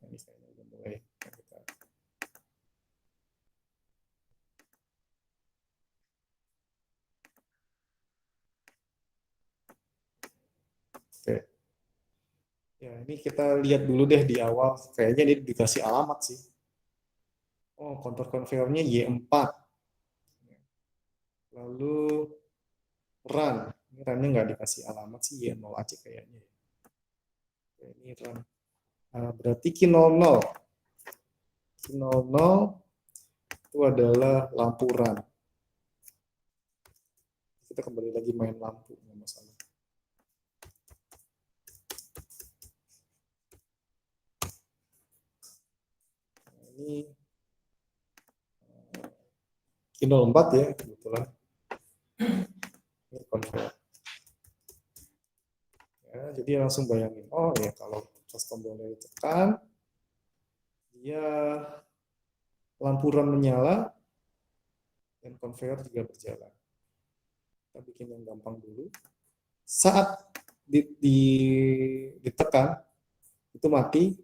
Ini saya udah mulai. Oke. Ya, ini kita lihat dulu deh di awal. Kayaknya ini dikasih alamat sih. Oh, kontur conveyor-nya Y4. Lalu run. Ini run-nya nggak dikasih alamat sih, Y0 aja kayaknya. Oke, ini run. Berarti Q00. Q00 itu adalah lampu run. Kita kembali lagi main lampu, nggak masalah. Ini Q04 ya, kebetulan. Ini conveyor. Ya, jadi langsung bayangin, oh ya kalau pas tombolnya ditekan, dia lampu run menyala, dan conveyor juga berjalan. Kita bikin yang gampang dulu. Saat ditekan, itu mati.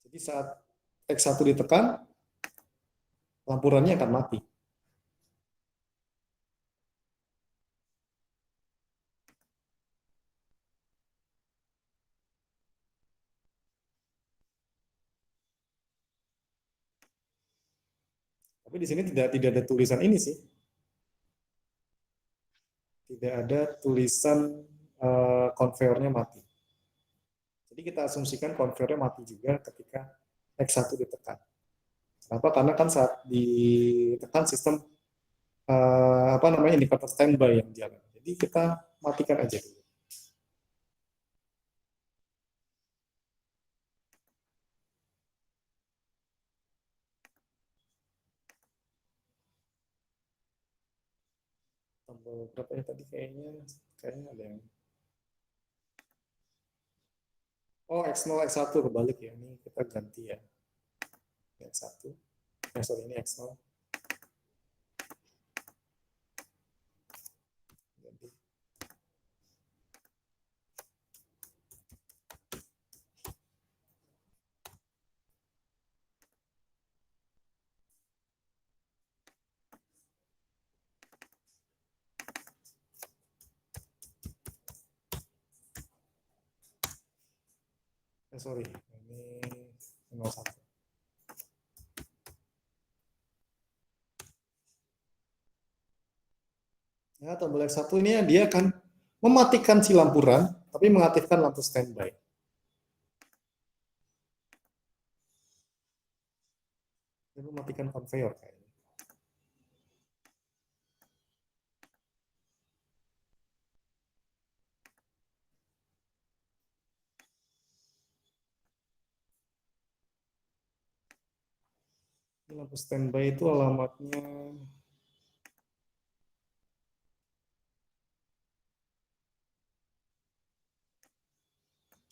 Jadi saat X1 ditekan, lampu run-nya akan mati. Tapi di sini tidak ada tulisan ini sih. Tidak ada tulisan conveyor-nya mati. Jadi kita asumsikan conveyor-nya mati juga ketika X1 ditekan. Kenapa? Karena kan saat ditekan sistem apa namanya indikator standby yang jalan. Jadi kita matikan aja dulu. Tombol berapa ya tadi kayaknya ada yang oh X0 X1 kebalik ya. Ini kita ganti ya. X1. Sorry ini X0. Ganti. Sorry, ini 01. Ya, tombol X1 ini dia akan mematikan si lampu run, tapi mengaktifkan lampu standby. Dia mematikan conveyor kayaknya. Lampu standby itu alamatnya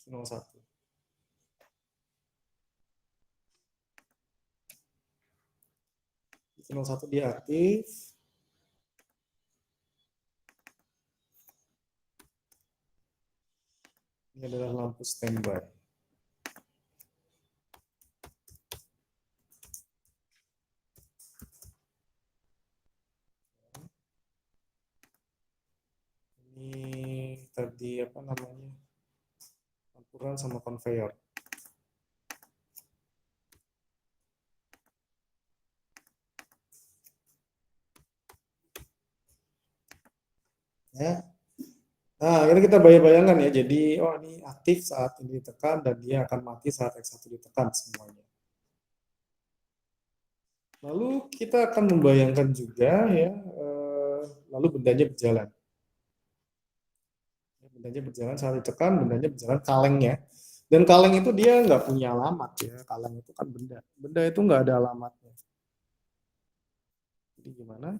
01. Di 01 dia aktif. Ini adalah lampu standby. Ini tadi apa namanya? Campuran sama conveyor. Ya. Nah, ini kita bayangkan ya. Jadi, oh ini aktif saat ini ditekan dan dia akan mati saat X1 ditekan semuanya. Lalu kita akan membayangkan juga ya, lalu bendanya berjalan. Bendanya berjalan saat ditekan, bendanya berjalan kalengnya. Dan kaleng itu dia nggak punya alamat ya. Kaleng itu kan benda. Benda itu nggak ada alamatnya. Jadi gimana?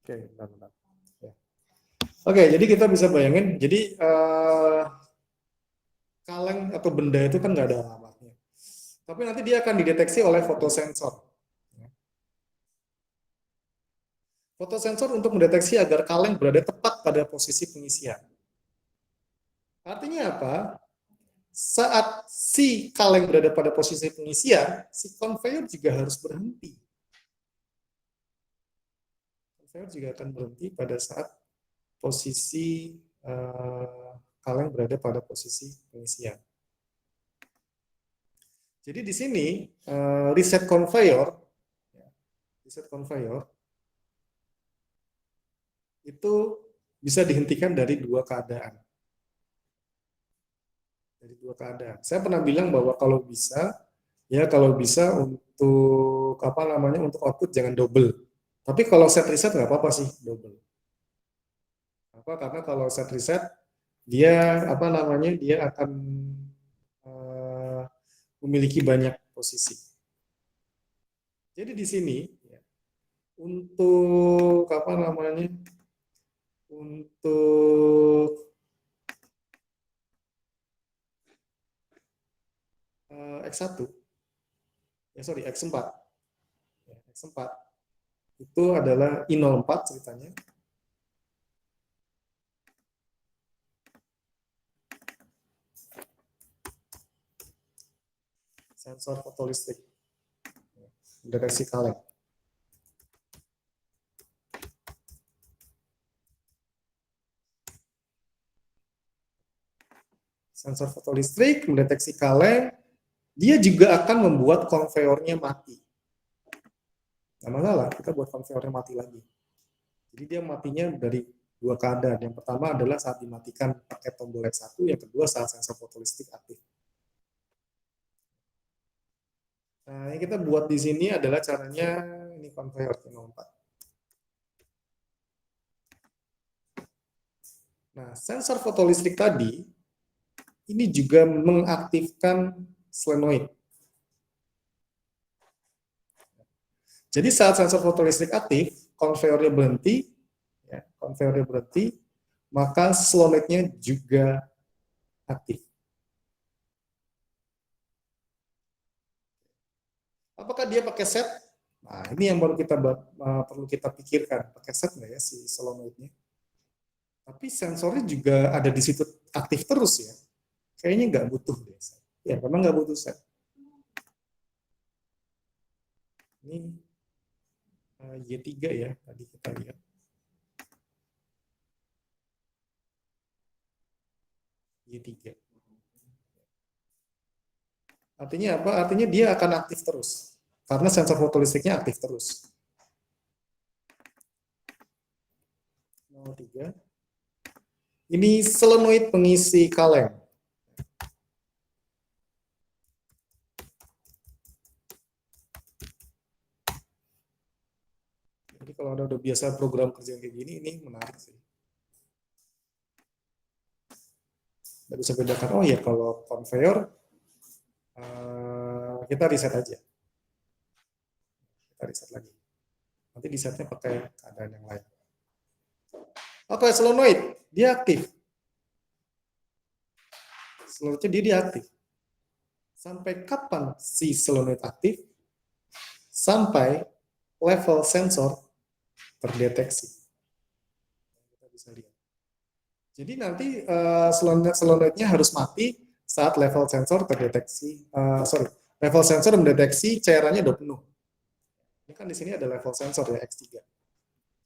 Oke, benar-benar. Ya. Oke, jadi kita bisa bayangin. Jadi kaleng atau benda itu kan nggak ada alamatnya. Tapi nanti dia akan dideteksi oleh fotosensor. Fotosensor untuk mendeteksi agar kaleng berada tepat pada posisi pengisian. Artinya apa? Saat si kaleng berada pada posisi pengisian, si conveyor juga harus berhenti. Conveyor juga akan berhenti pada saat posisi kaleng berada pada posisi pengisian. Jadi di sini reset conveyor itu bisa dihentikan dari dua keadaan. Saya pernah bilang bahwa kalau bisa untuk apa namanya untuk output jangan double. Tapi kalau set reset nggak apa-apa sih double. Apa? Karena kalau set reset dia apa namanya dia akan uh, memiliki banyak posisi. Jadi di sini ya, untuk apa namanya untuk X1 ya sorry X4 ya, X4 itu adalah I04 ceritanya. Sensor fotolistrik deteksi kaleng. Sensor fotolistrik mendeteksi kaleng, dia juga akan membuat konveyornya mati. Nggak masalah, kita buat konveyornya mati lagi. Jadi dia matinya dari dua keadaan. Yang pertama adalah saat dimatikan pakai tombol X1, yang kedua saat sensor fotolistrik aktif. Nah, yang kita buat di sini adalah caranya ini konveyor T04. Nah, sensor fotolistrik tadi ini juga mengaktifkan solenoid. Jadi saat sensor fotolistrik aktif, konveyornya berhenti, maka solenoidnya juga aktif. Apakah dia pakai set? Nah, ini yang perlu kita pikirkan. Pakai set nggak ya si solenoidnya? Tapi sensornya juga ada di situ aktif terus ya. Kayaknya nggak butuh deh. Ya, memang nggak butuh set. Ini Y3 ya, tadi kita lihat. Y3. Artinya apa? Artinya dia akan aktif terus. Karena sensor fotolistriknya aktif terus. 03. Ini solenoid pengisi kaleng. kalau Anda udah biasa program kerja kayak gini, ini menarik sih. Anda bisa bedakan, oh ya kalau conveyor, kita reset aja. Kita reset lagi. Nanti di setnya pakai keadaan yang lain. Oke, solenoid, dia aktif. Solenoidnya dia aktif. Sampai kapan si solenoid aktif? Sampai level sensor terdeteksi. Kita bisa lihat. Jadi nanti solenoidnya harus mati saat level sensor terdeteksi. Level sensor mendeteksi cairannya udah penuh. Ini kan di sini ada level sensor ya, X3.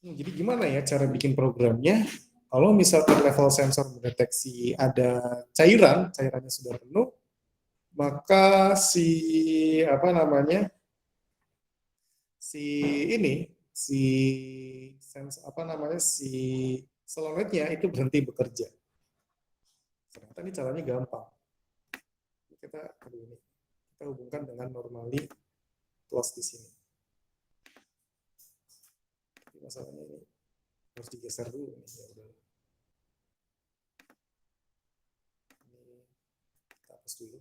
Jadi gimana ya cara bikin programnya? Kalau misalkan level sensor mendeteksi ada cairannya sudah penuh, maka si solenoidnya itu berhenti bekerja. Ternyata ini caranya gampang. Kita hubungkan dengan normally close di sini. Masalahnya ini harus digeser dulu nih. Ya udah. Ini kita hapus dulu.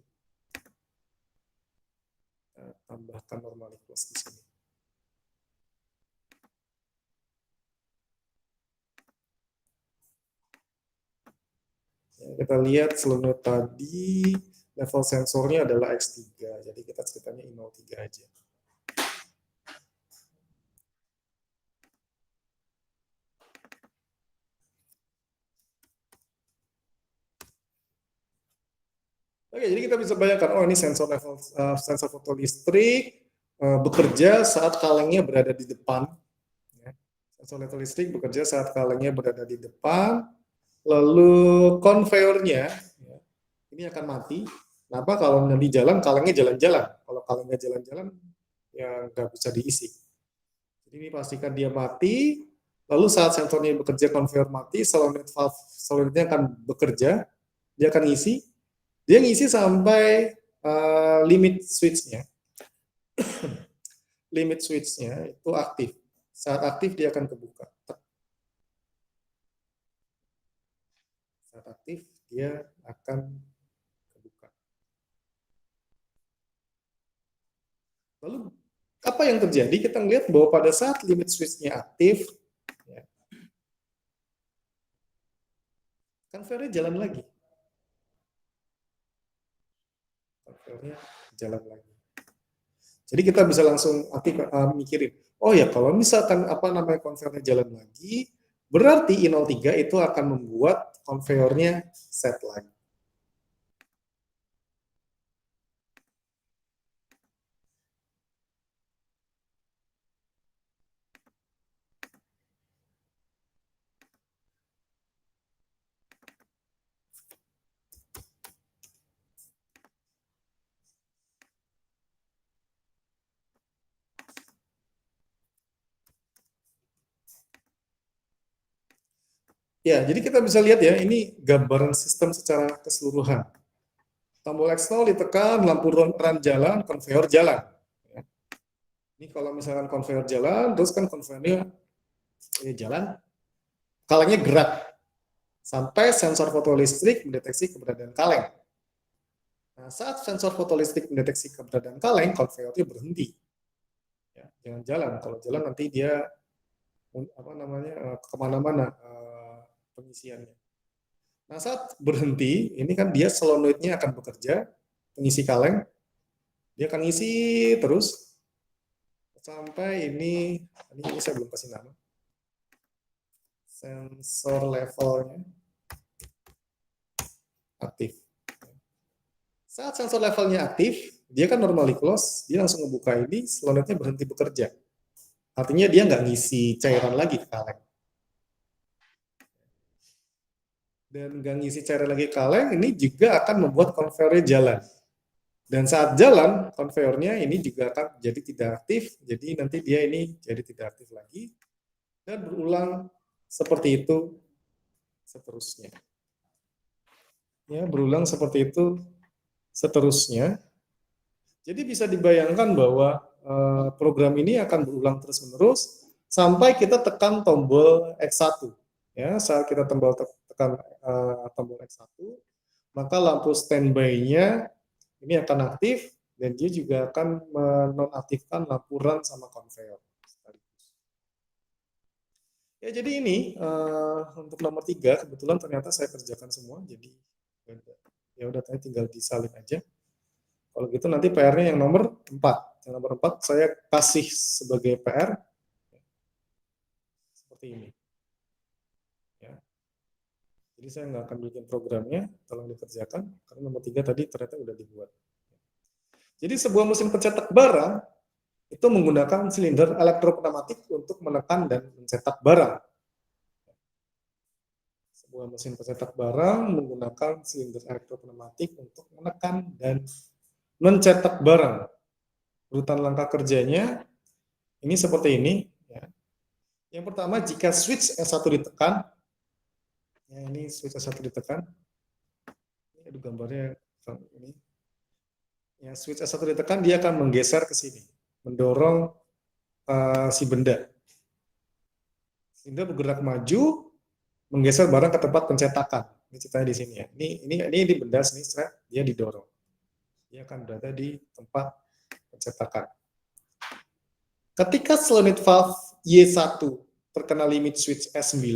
Kita tambahkan normally close di sini. Ya, kita lihat solenoid tadi level sensornya adalah X3, jadi kita ceritanya I03 aja. Oke, jadi kita bisa bayangkan, oh ini sensor fotolistrik bekerja saat kalengnya berada di depan. Ya. Sensor fotolistrik bekerja saat kalengnya berada di depan, lalu konveyornya ya, ini akan mati. Kenapa? Kalau di jalan, kalengnya jalan-jalan. Kalau kalengnya jalan-jalan, ya nggak bisa diisi. Jadi ini pastikan dia mati, lalu saat sensornya bekerja, konveyor mati, solenoidnya akan bekerja, dia akan ngisi. Dia ngisi sampai limit switch-nya. Limit switch-nya itu aktif. Saat aktif dia akan kebuka. Saat aktif dia akan kebuka. Lalu apa yang terjadi? Kita melihat bahwa pada saat limit switch-nya aktif, ya, konveyornya jalan lagi. Konveyornya jalan lagi. Jadi kita bisa langsung mikirin, oh ya kalau misalkan konveyornya jalan lagi, berarti I03 itu akan membuat konveyornya set lagi. Ya, jadi kita bisa lihat ya, ini gambaran sistem secara keseluruhan. Tombol X0 ditekan, lampu run jalan, konveyor jalan. Ya. Ini kalau misalkan konveyor jalan, terus kan konveyornya jalan, kalengnya gerak. Sampai sensor fotolistrik mendeteksi keberadaan kaleng. Nah, saat sensor fotolistrik mendeteksi keberadaan kaleng, konveyornya berhenti. Ya, jangan jalan. Kalau jalan nanti dia kemana-mana pengisiannya. Nah, saat berhenti, ini kan dia solenoidnya akan bekerja, pengisi kaleng, dia akan isi terus sampai ini saya belum kasih nama, sensor levelnya aktif. Saat sensor levelnya aktif, dia kan normally close, dia langsung ngebuka ini, solenoidnya berhenti bekerja. Artinya dia nggak ngisi cairan lagi ke kaleng. Dan nggak ngisi cairan lagi ke kaleng, ini juga akan membuat konveyornya jalan. Dan saat jalan, konveyornya ini juga akan jadi tidak aktif, jadi nanti dia ini jadi tidak aktif lagi, dan berulang seperti itu seterusnya. Ya, berulang seperti itu seterusnya. Jadi bisa dibayangkan bahwa program ini akan berulang terus-menerus sampai kita tekan tombol X1. Ya, saat kita tekan tombol X1, maka lampu standby-nya ini akan aktif dan dia juga akan menonaktifkan lampu run sama conveyor. Ya, jadi ini untuk nomor 3 kebetulan ternyata saya kerjakan semua, jadi ya udah tadi tinggal disalin aja. Kalau gitu nanti PR-nya yang nomor 4. Yang nomor 4 saya kasih sebagai PR seperti ini. Ya. Jadi saya nggak akan bikin programnya, tolong dikerjakan, karena nomor 3 tadi ternyata udah dibuat. Jadi sebuah mesin pencetak barang itu menggunakan silinder elektropneumatik untuk menekan dan mencetak barang. Sebuah mesin pencetak barang menggunakan silinder elektropneumatik untuk menekan dan mencetak barang. Urutan langkah kerjanya ini seperti ini. Ya. Yang pertama, jika switch S1 ditekan, ya ini switch S1 ditekan, ini ada gambarnya ini. Ya, switch S1 ditekan, dia akan menggeser ke sini, mendorong si benda. Sehingga bergerak maju, menggeser barang ke tempat pencetakan. Ini ceritanya di sini ya. Ini di benda sini, dia didorong. Dia akan berada di tempat pencetakan. Ketika solenoid valve Y1 terkena limit switch S9,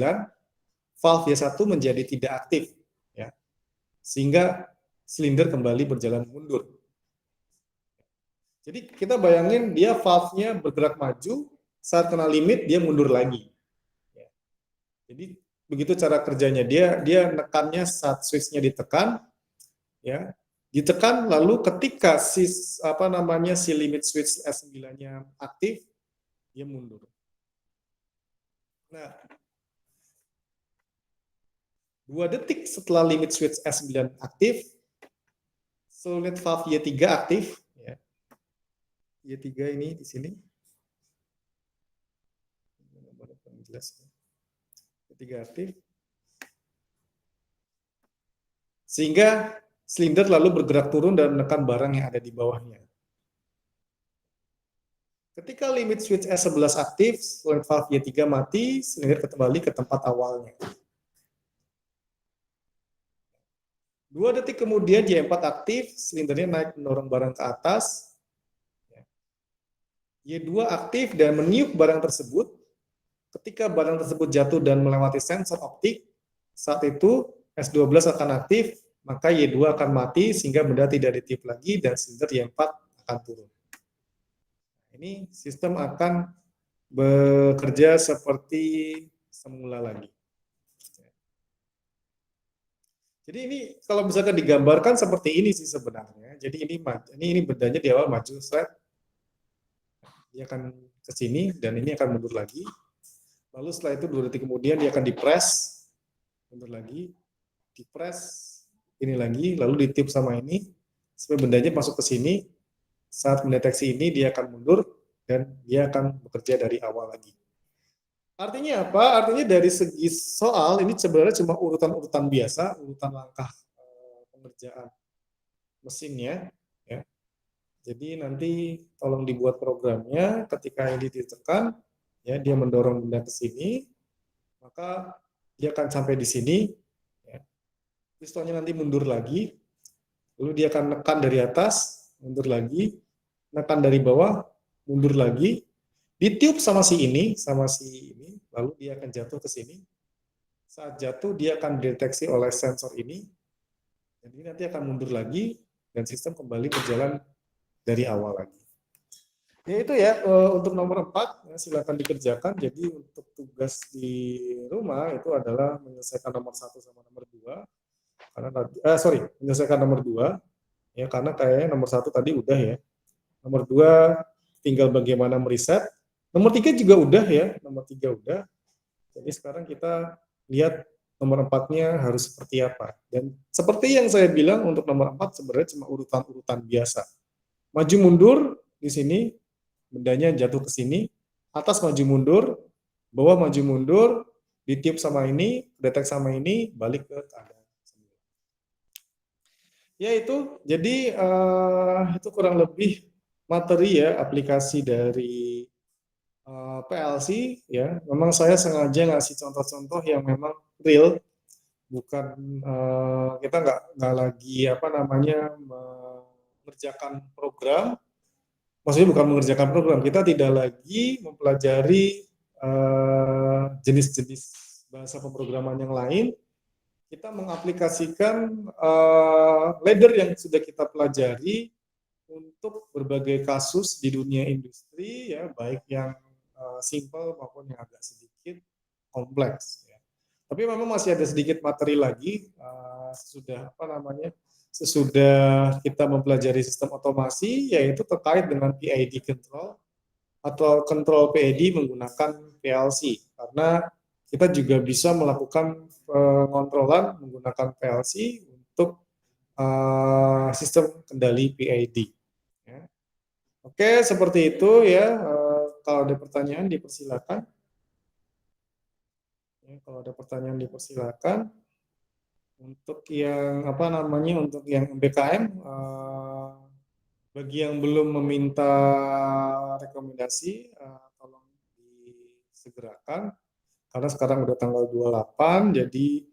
valve Y1 menjadi tidak aktif, ya, sehingga silinder kembali berjalan mundur. Jadi kita bayangin dia valve-nya bergerak maju, saat kena limit dia mundur lagi. Ya. Jadi begitu cara kerjanya, dia nekannya saat switch-nya ditekan, ya, ditekan lalu ketika si limit switch S9-nya aktif, dia mundur. Nah, 2 detik setelah limit switch S9 aktif, solenoid valve Y3 aktif, ya. Y3 ini di sini. Y3 aktif. Sehingga silinder lalu bergerak turun dan menekan barang yang ada di bawahnya. Ketika limit switch S11 aktif, solenoid valve Y3 mati, silinder kembali ke tempat awalnya. 2 detik kemudian Y4 aktif, silindernya naik mendorong barang ke atas. Y2 aktif dan meniup barang tersebut. Ketika barang tersebut jatuh dan melewati sensor optik, saat itu S12 akan aktif, maka Y2 akan mati sehingga benda tidak ditiup lagi dan silinder Y4 akan turun. Ini sistem akan bekerja seperti semula lagi. Jadi ini kalau misalkan digambarkan seperti ini sih sebenarnya. Jadi ini bendanya di awal maju, dia akan ke sini dan ini akan mundur lagi. Lalu setelah itu 2 detik kemudian dia akan dipres, mundur lagi, dipres, ini lagi, lalu ditiup sama ini, supaya bendanya masuk ke sini. Saat mendeteksi ini dia akan mundur dan dia akan bekerja dari awal lagi. Artinya apa? Artinya dari segi soal ini sebenarnya cuma urutan-urutan biasa, urutan langkah pengerjaan mesinnya. Ya. Jadi nanti tolong dibuat programnya. Ketika ini ditekan, ya dia mendorong benda ke sini, maka dia akan sampai di sini. Ya. Pistonnya nanti mundur lagi, lalu dia akan nekan dari atas, mundur lagi, nekan dari bawah, mundur lagi, ditiup sama si ini, lalu dia akan jatuh ke sini. Saat jatuh, dia akan dideteksi oleh sensor ini, dan ini nanti akan mundur lagi, dan sistem kembali berjalan dari awal lagi. Ya itu ya, untuk nomor 4, ya, silakan dikerjakan. Jadi untuk tugas di rumah itu adalah menyelesaikan nomor 1 sama nomor 2. Menyelesaikan nomor 2, ya karena kayaknya nomor 1 tadi udah ya. Nomor 2 tinggal bagaimana meriset. Nomor 3 juga udah ya, nomor 3 udah. Jadi sekarang kita lihat nomor 4-nya harus seperti apa. Dan seperti yang saya bilang untuk nomor 4 sebenarnya cuma urutan-urutan biasa. Maju mundur di sini, bendanya jatuh ke sini, atas maju mundur, bawah maju mundur, ditiup sama ini, detek sama ini, balik ke keadaan semula. Ya itu, jadi itu kurang lebih materi ya aplikasi dari PLC ya, memang saya sengaja ngasih contoh-contoh yang memang real, bukan kita nggak lagi apa namanya mengerjakan program, maksudnya bukan mengerjakan program, kita tidak lagi mempelajari jenis-jenis bahasa pemrograman yang lain, kita mengaplikasikan ladder yang sudah kita pelajari untuk berbagai kasus di dunia industri ya, baik yang simple maupun yang agak sedikit kompleks ya. Tapi memang masih ada sedikit materi lagi sesudah apa namanya sesudah kita mempelajari sistem otomasi, yaitu terkait dengan PID control atau control PID menggunakan PLC, karena kita juga bisa melakukan pengontrolan menggunakan PLC untuk sistem kendali PID. Ya. Oke, seperti itu ya. Kalau ada pertanyaan dipersilakan. Ya, kalau ada pertanyaan dipersilakan. Untuk yang apa namanya, untuk yang MBKM, bagi yang belum meminta rekomendasi, tolong disegerakan. Karena sekarang udah tanggal 28, jadi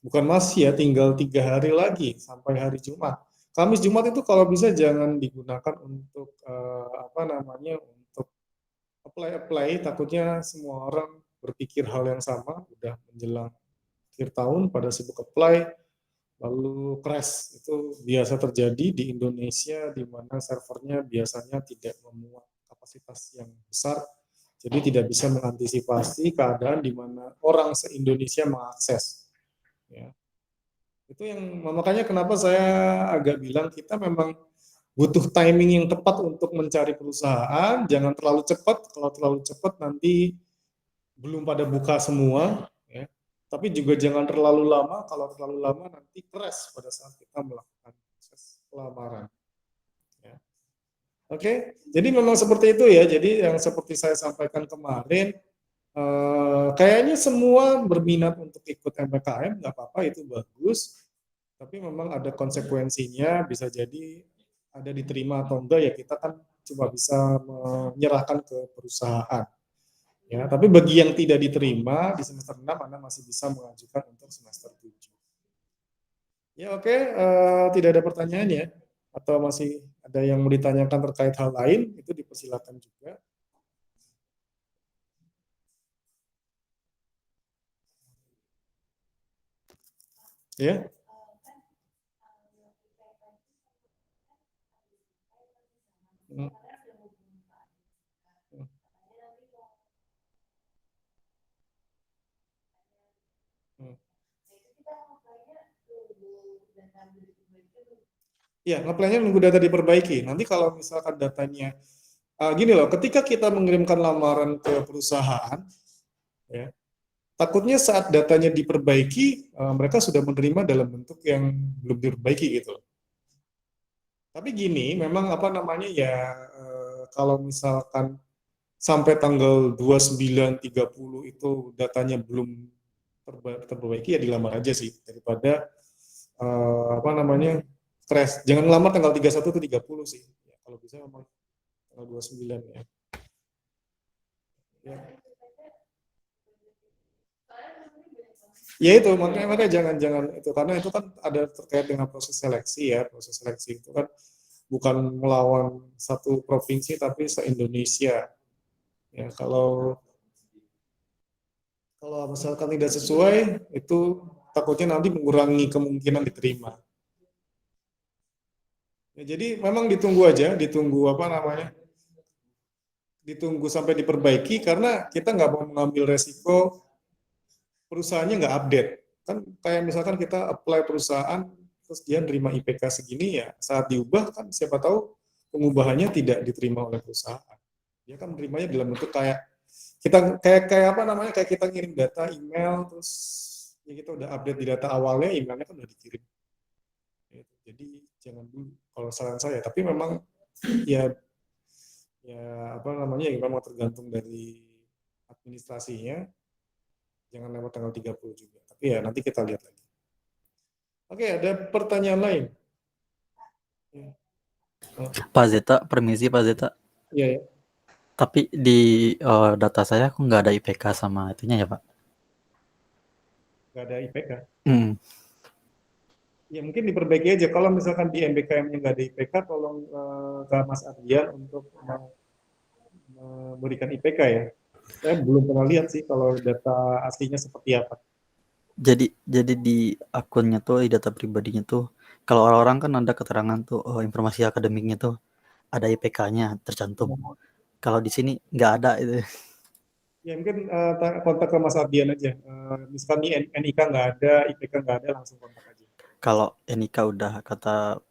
bukan masih ya, tinggal 3 hari lagi sampai hari Jumat. Kamis Jumat itu kalau bisa jangan digunakan untuk apa namanya, untuk apply, takutnya semua orang berpikir hal yang sama, udah menjelang akhir tahun pada sibuk apply, lalu crash. Itu biasa terjadi di Indonesia, di mana servernya biasanya tidak memuat kapasitas yang besar, jadi tidak bisa mengantisipasi keadaan di mana orang se-Indonesia mengakses. Ya. Itu yang makanya kenapa saya agak bilang kita memang butuh timing yang tepat untuk mencari perusahaan, jangan terlalu cepat. Kalau terlalu cepat nanti belum pada buka semua, ya. Tapi juga jangan terlalu lama. Kalau terlalu lama nanti crash pada saat kita melakukan proses pelamaran. Ya. Oke, jadi memang seperti itu ya. Jadi yang seperti saya sampaikan kemarin, kayaknya semua berminat untuk ikut MPKM, nggak apa-apa, itu bagus. Tapi memang ada konsekuensinya, bisa jadi ada diterima atau enggak ya, kita kan cuma bisa menyerahkan ke perusahaan. Ya, tapi bagi yang tidak diterima di semester 6, Anda masih bisa mengajukan untuk semester 7. Ya oke, tidak ada pertanyaan ya? Atau masih ada yang mau ditanyakan terkait hal lain, itu dipersilakan juga. Ya. Hmm. Hmm. Ya, ngeplannya nunggu data diperbaiki. Nanti kalau misalkan datanya, gini loh, ketika kita mengirimkan lamaran ke perusahaan, ya, takutnya saat datanya diperbaiki, mereka sudah menerima dalam bentuk yang belum diperbaiki gitu. Tapi gini, memang apa namanya ya, kalau misalkan sampai tanggal 29, 30 itu datanya belum terperbaiki, ya dilamar aja sih, daripada apa namanya, stres. Jangan ngelamar tanggal 31 ke 30 sih. Ya, kalau bisa memang tanggal 29 ya. Ya. Ya itu makanya jangan itu, karena itu kan ada terkait dengan proses seleksi ya. Proses seleksi itu kan bukan melawan satu provinsi tapi se-Indonesia. Ya, kalau misalkan tidak sesuai, itu takutnya nanti mengurangi kemungkinan diterima. Ya, jadi memang ditunggu aja, ditunggu apa namanya, ditunggu sampai diperbaiki, karena kita nggak mau mengambil resiko perusahaannya nggak update. Kan kayak misalkan kita apply perusahaan, terus dia nerima IPK segini, ya saat diubah kan siapa tahu pengubahannya tidak diterima oleh perusahaan. Dia kan menerimanya dalam bentuk kayak kita kayak apa namanya, kayak kita ngirim data email, terus ya kita udah update di data awalnya, emailnya kan udah dikirim. Jadi jangan dulu kalau saran saya, tapi memang ya apa namanya, ya memang tergantung dari administrasinya, jangan lewat tanggal 30 juga. Tapi ya nanti kita lihat lagi. Oke, ada pertanyaan lain? Pak Zeta, permisi Pak Zeta. Iya ya. Tapi di data saya aku nggak ada IPK sama itunya ya Pak. Nggak ada IPK. Hmm. Ya mungkin diperbaiki aja. Kalau misalkan di MBKM-nya nggak ada IPK, tolong ke Mas Ardian untuk memberikan IPK ya. Saya belum pernah lihat sih kalau data aslinya seperti apa. Jadi di akunnya tuh, di data pribadinya tuh, kalau orang-orang kan ada keterangan tuh, informasi akademiknya tuh ada IPK-nya tercantum. Kalau di sini nggak ada itu. Ya mungkin kontak ke Mas Ardian aja. Misalkan di NIK nggak ada, IPK nggak ada, langsung kontak aja. Kalau NIK udah kata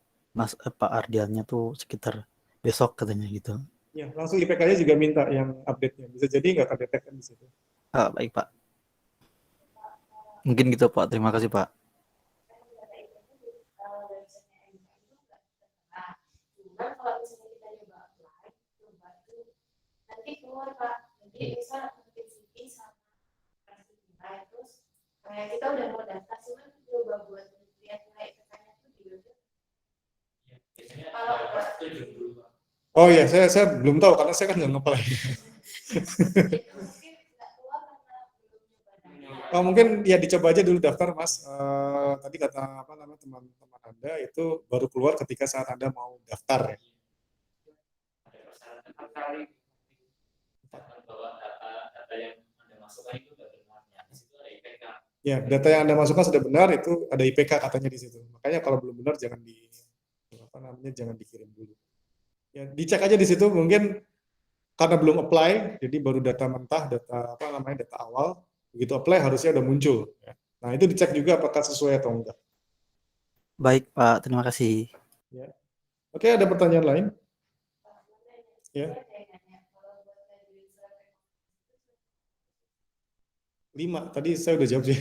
Pak Ardiannya tuh sekitar besok katanya gitu. Ya langsung IPK-nya juga minta yang update-nya. Bisa jadi nggak kedetek kan di situ. Baik Pak. Mungkin gitu Pak. Terima kasih Pak. Cuman kalau misalnya kita nyoba apply, coba tuh nanti keluar Pak. Jadi bisa mungkin CV sama kita terus kayak kita udah mau daftar, cuman coba buat lihat kayak katanya tuh juga. Kalau Oh ya, saya belum tahu karena saya kan nggak ngeplay. Oh, mungkin ya dicoba aja dulu daftar Mas. Tadi kata apa namanya teman-teman Anda itu baru keluar ketika saat Anda mau daftar ya. Ya, data yang Anda masukkan sudah benar, itu ada IPK katanya di situ. Makanya kalau belum benar jangan jangan dikirim dulu. Ya, dicek aja di situ mungkin karena belum apply, jadi baru data mentah, data awal. Begitu apply harusnya udah muncul. Ya. Nah, itu dicek juga apakah sesuai atau enggak. Baik Pak, terima kasih. Ya. Oke, ada pertanyaan lain? Ya. 5, tadi saya udah jawab sih.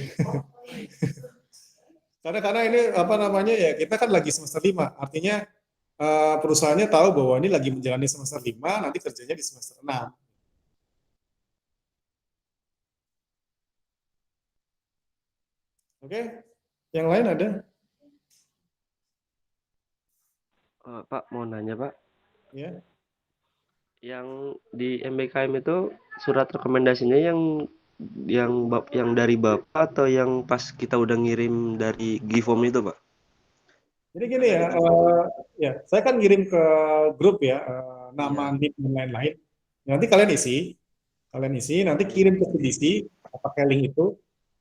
karena ini apa namanya ya, kita kan lagi semester 5, artinya perusahaannya tahu bahwa ini lagi menjalani semester 5, nanti kerjanya di semester 6. Oke, yang lain ada? Pak, mau nanya Pak, Ya. yang di MBKM itu surat rekomendasinya yang dari Bapak atau yang pas kita udah ngirim dari Givom itu Pak? Jadi gini ya, ya saya kan ngirim ke grup ya, nama, Iya. NIP dan lain-lain. Nanti kalian isi, nanti kirim ke CDC, pakai link itu.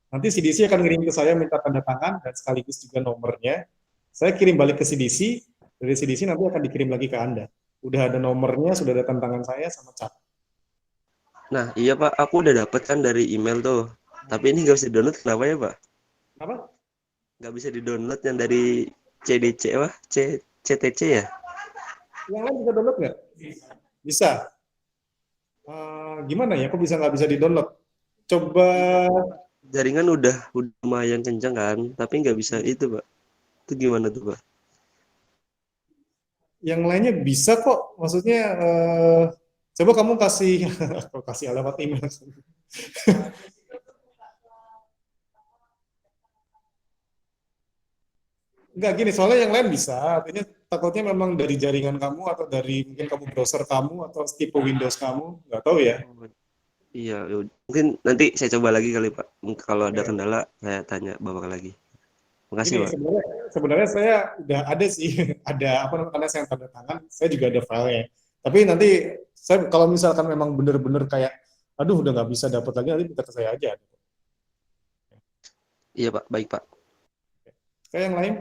Nanti CDC akan ngirim ke saya minta tanda tangan dan sekaligus juga nomornya. Saya kirim balik ke CDC, dari CDC nanti akan dikirim lagi ke Anda. Udah ada nomornya, sudah ada tanda tangan saya sama cat. Nah, iya Pak, aku udah dapet kan dari email tuh. Tapi ini nggak bisa download, kenapa ya Pak? Apa? Nggak bisa di-download yang dari CDC, CTC ya? Yang lain bisa download nggak? Bisa. Gimana ya? Kok bisa nggak bisa di-download? Coba. Jaringan udah lumayan kencang kan, tapi nggak bisa itu Pak. Itu gimana tuh Pak? Yang lainnya bisa kok. Maksudnya, coba kamu kasih, kasih alamat email. Enggak gini, soalnya yang lain bisa. Artinya takutnya memang dari jaringan kamu atau dari mungkin kamu browser kamu atau tipe Windows kamu, nggak tahu ya. Oh, iya, mungkin nanti saya coba lagi kali Pak. Kalau ada Oke. kendala, saya tanya Bapak lagi. Makasih Gini, Pak. sebenarnya saya udah ada sih, ada apa namanya, karena saya yang tanda tangan, saya juga ada filenya. Tapi nanti saya kalau misalkan memang benar-benar kayak, aduh udah nggak bisa dapat lagi, nanti minta ke saya aja. Iya Pak, baik Pak. Kayak yang lain?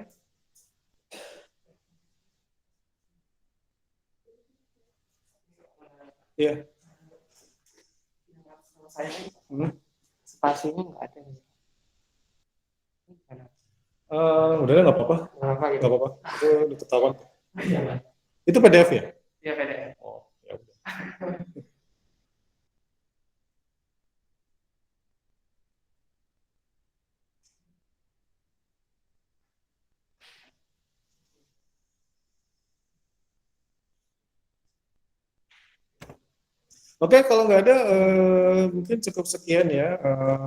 Iya. Hmm. Spasinya nggak ada. Udah nggak apa-apa, nggak apa-apa. Itu udah ketahuan. Itu PDF ya? Iya PDF. Oh, ya udah. Oke, kalau nggak ada, mungkin cukup sekian ya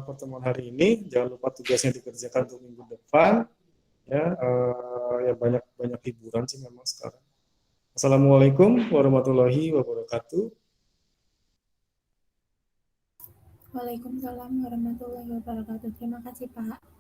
pertemuan hari ini. Jangan lupa tugasnya dikerjakan untuk minggu depan. Ya, ya banyak banyak hiburan sih memang sekarang. Assalamualaikum warahmatullahi wabarakatuh. Waalaikumsalam warahmatullahi wabarakatuh. Terima kasih Pak.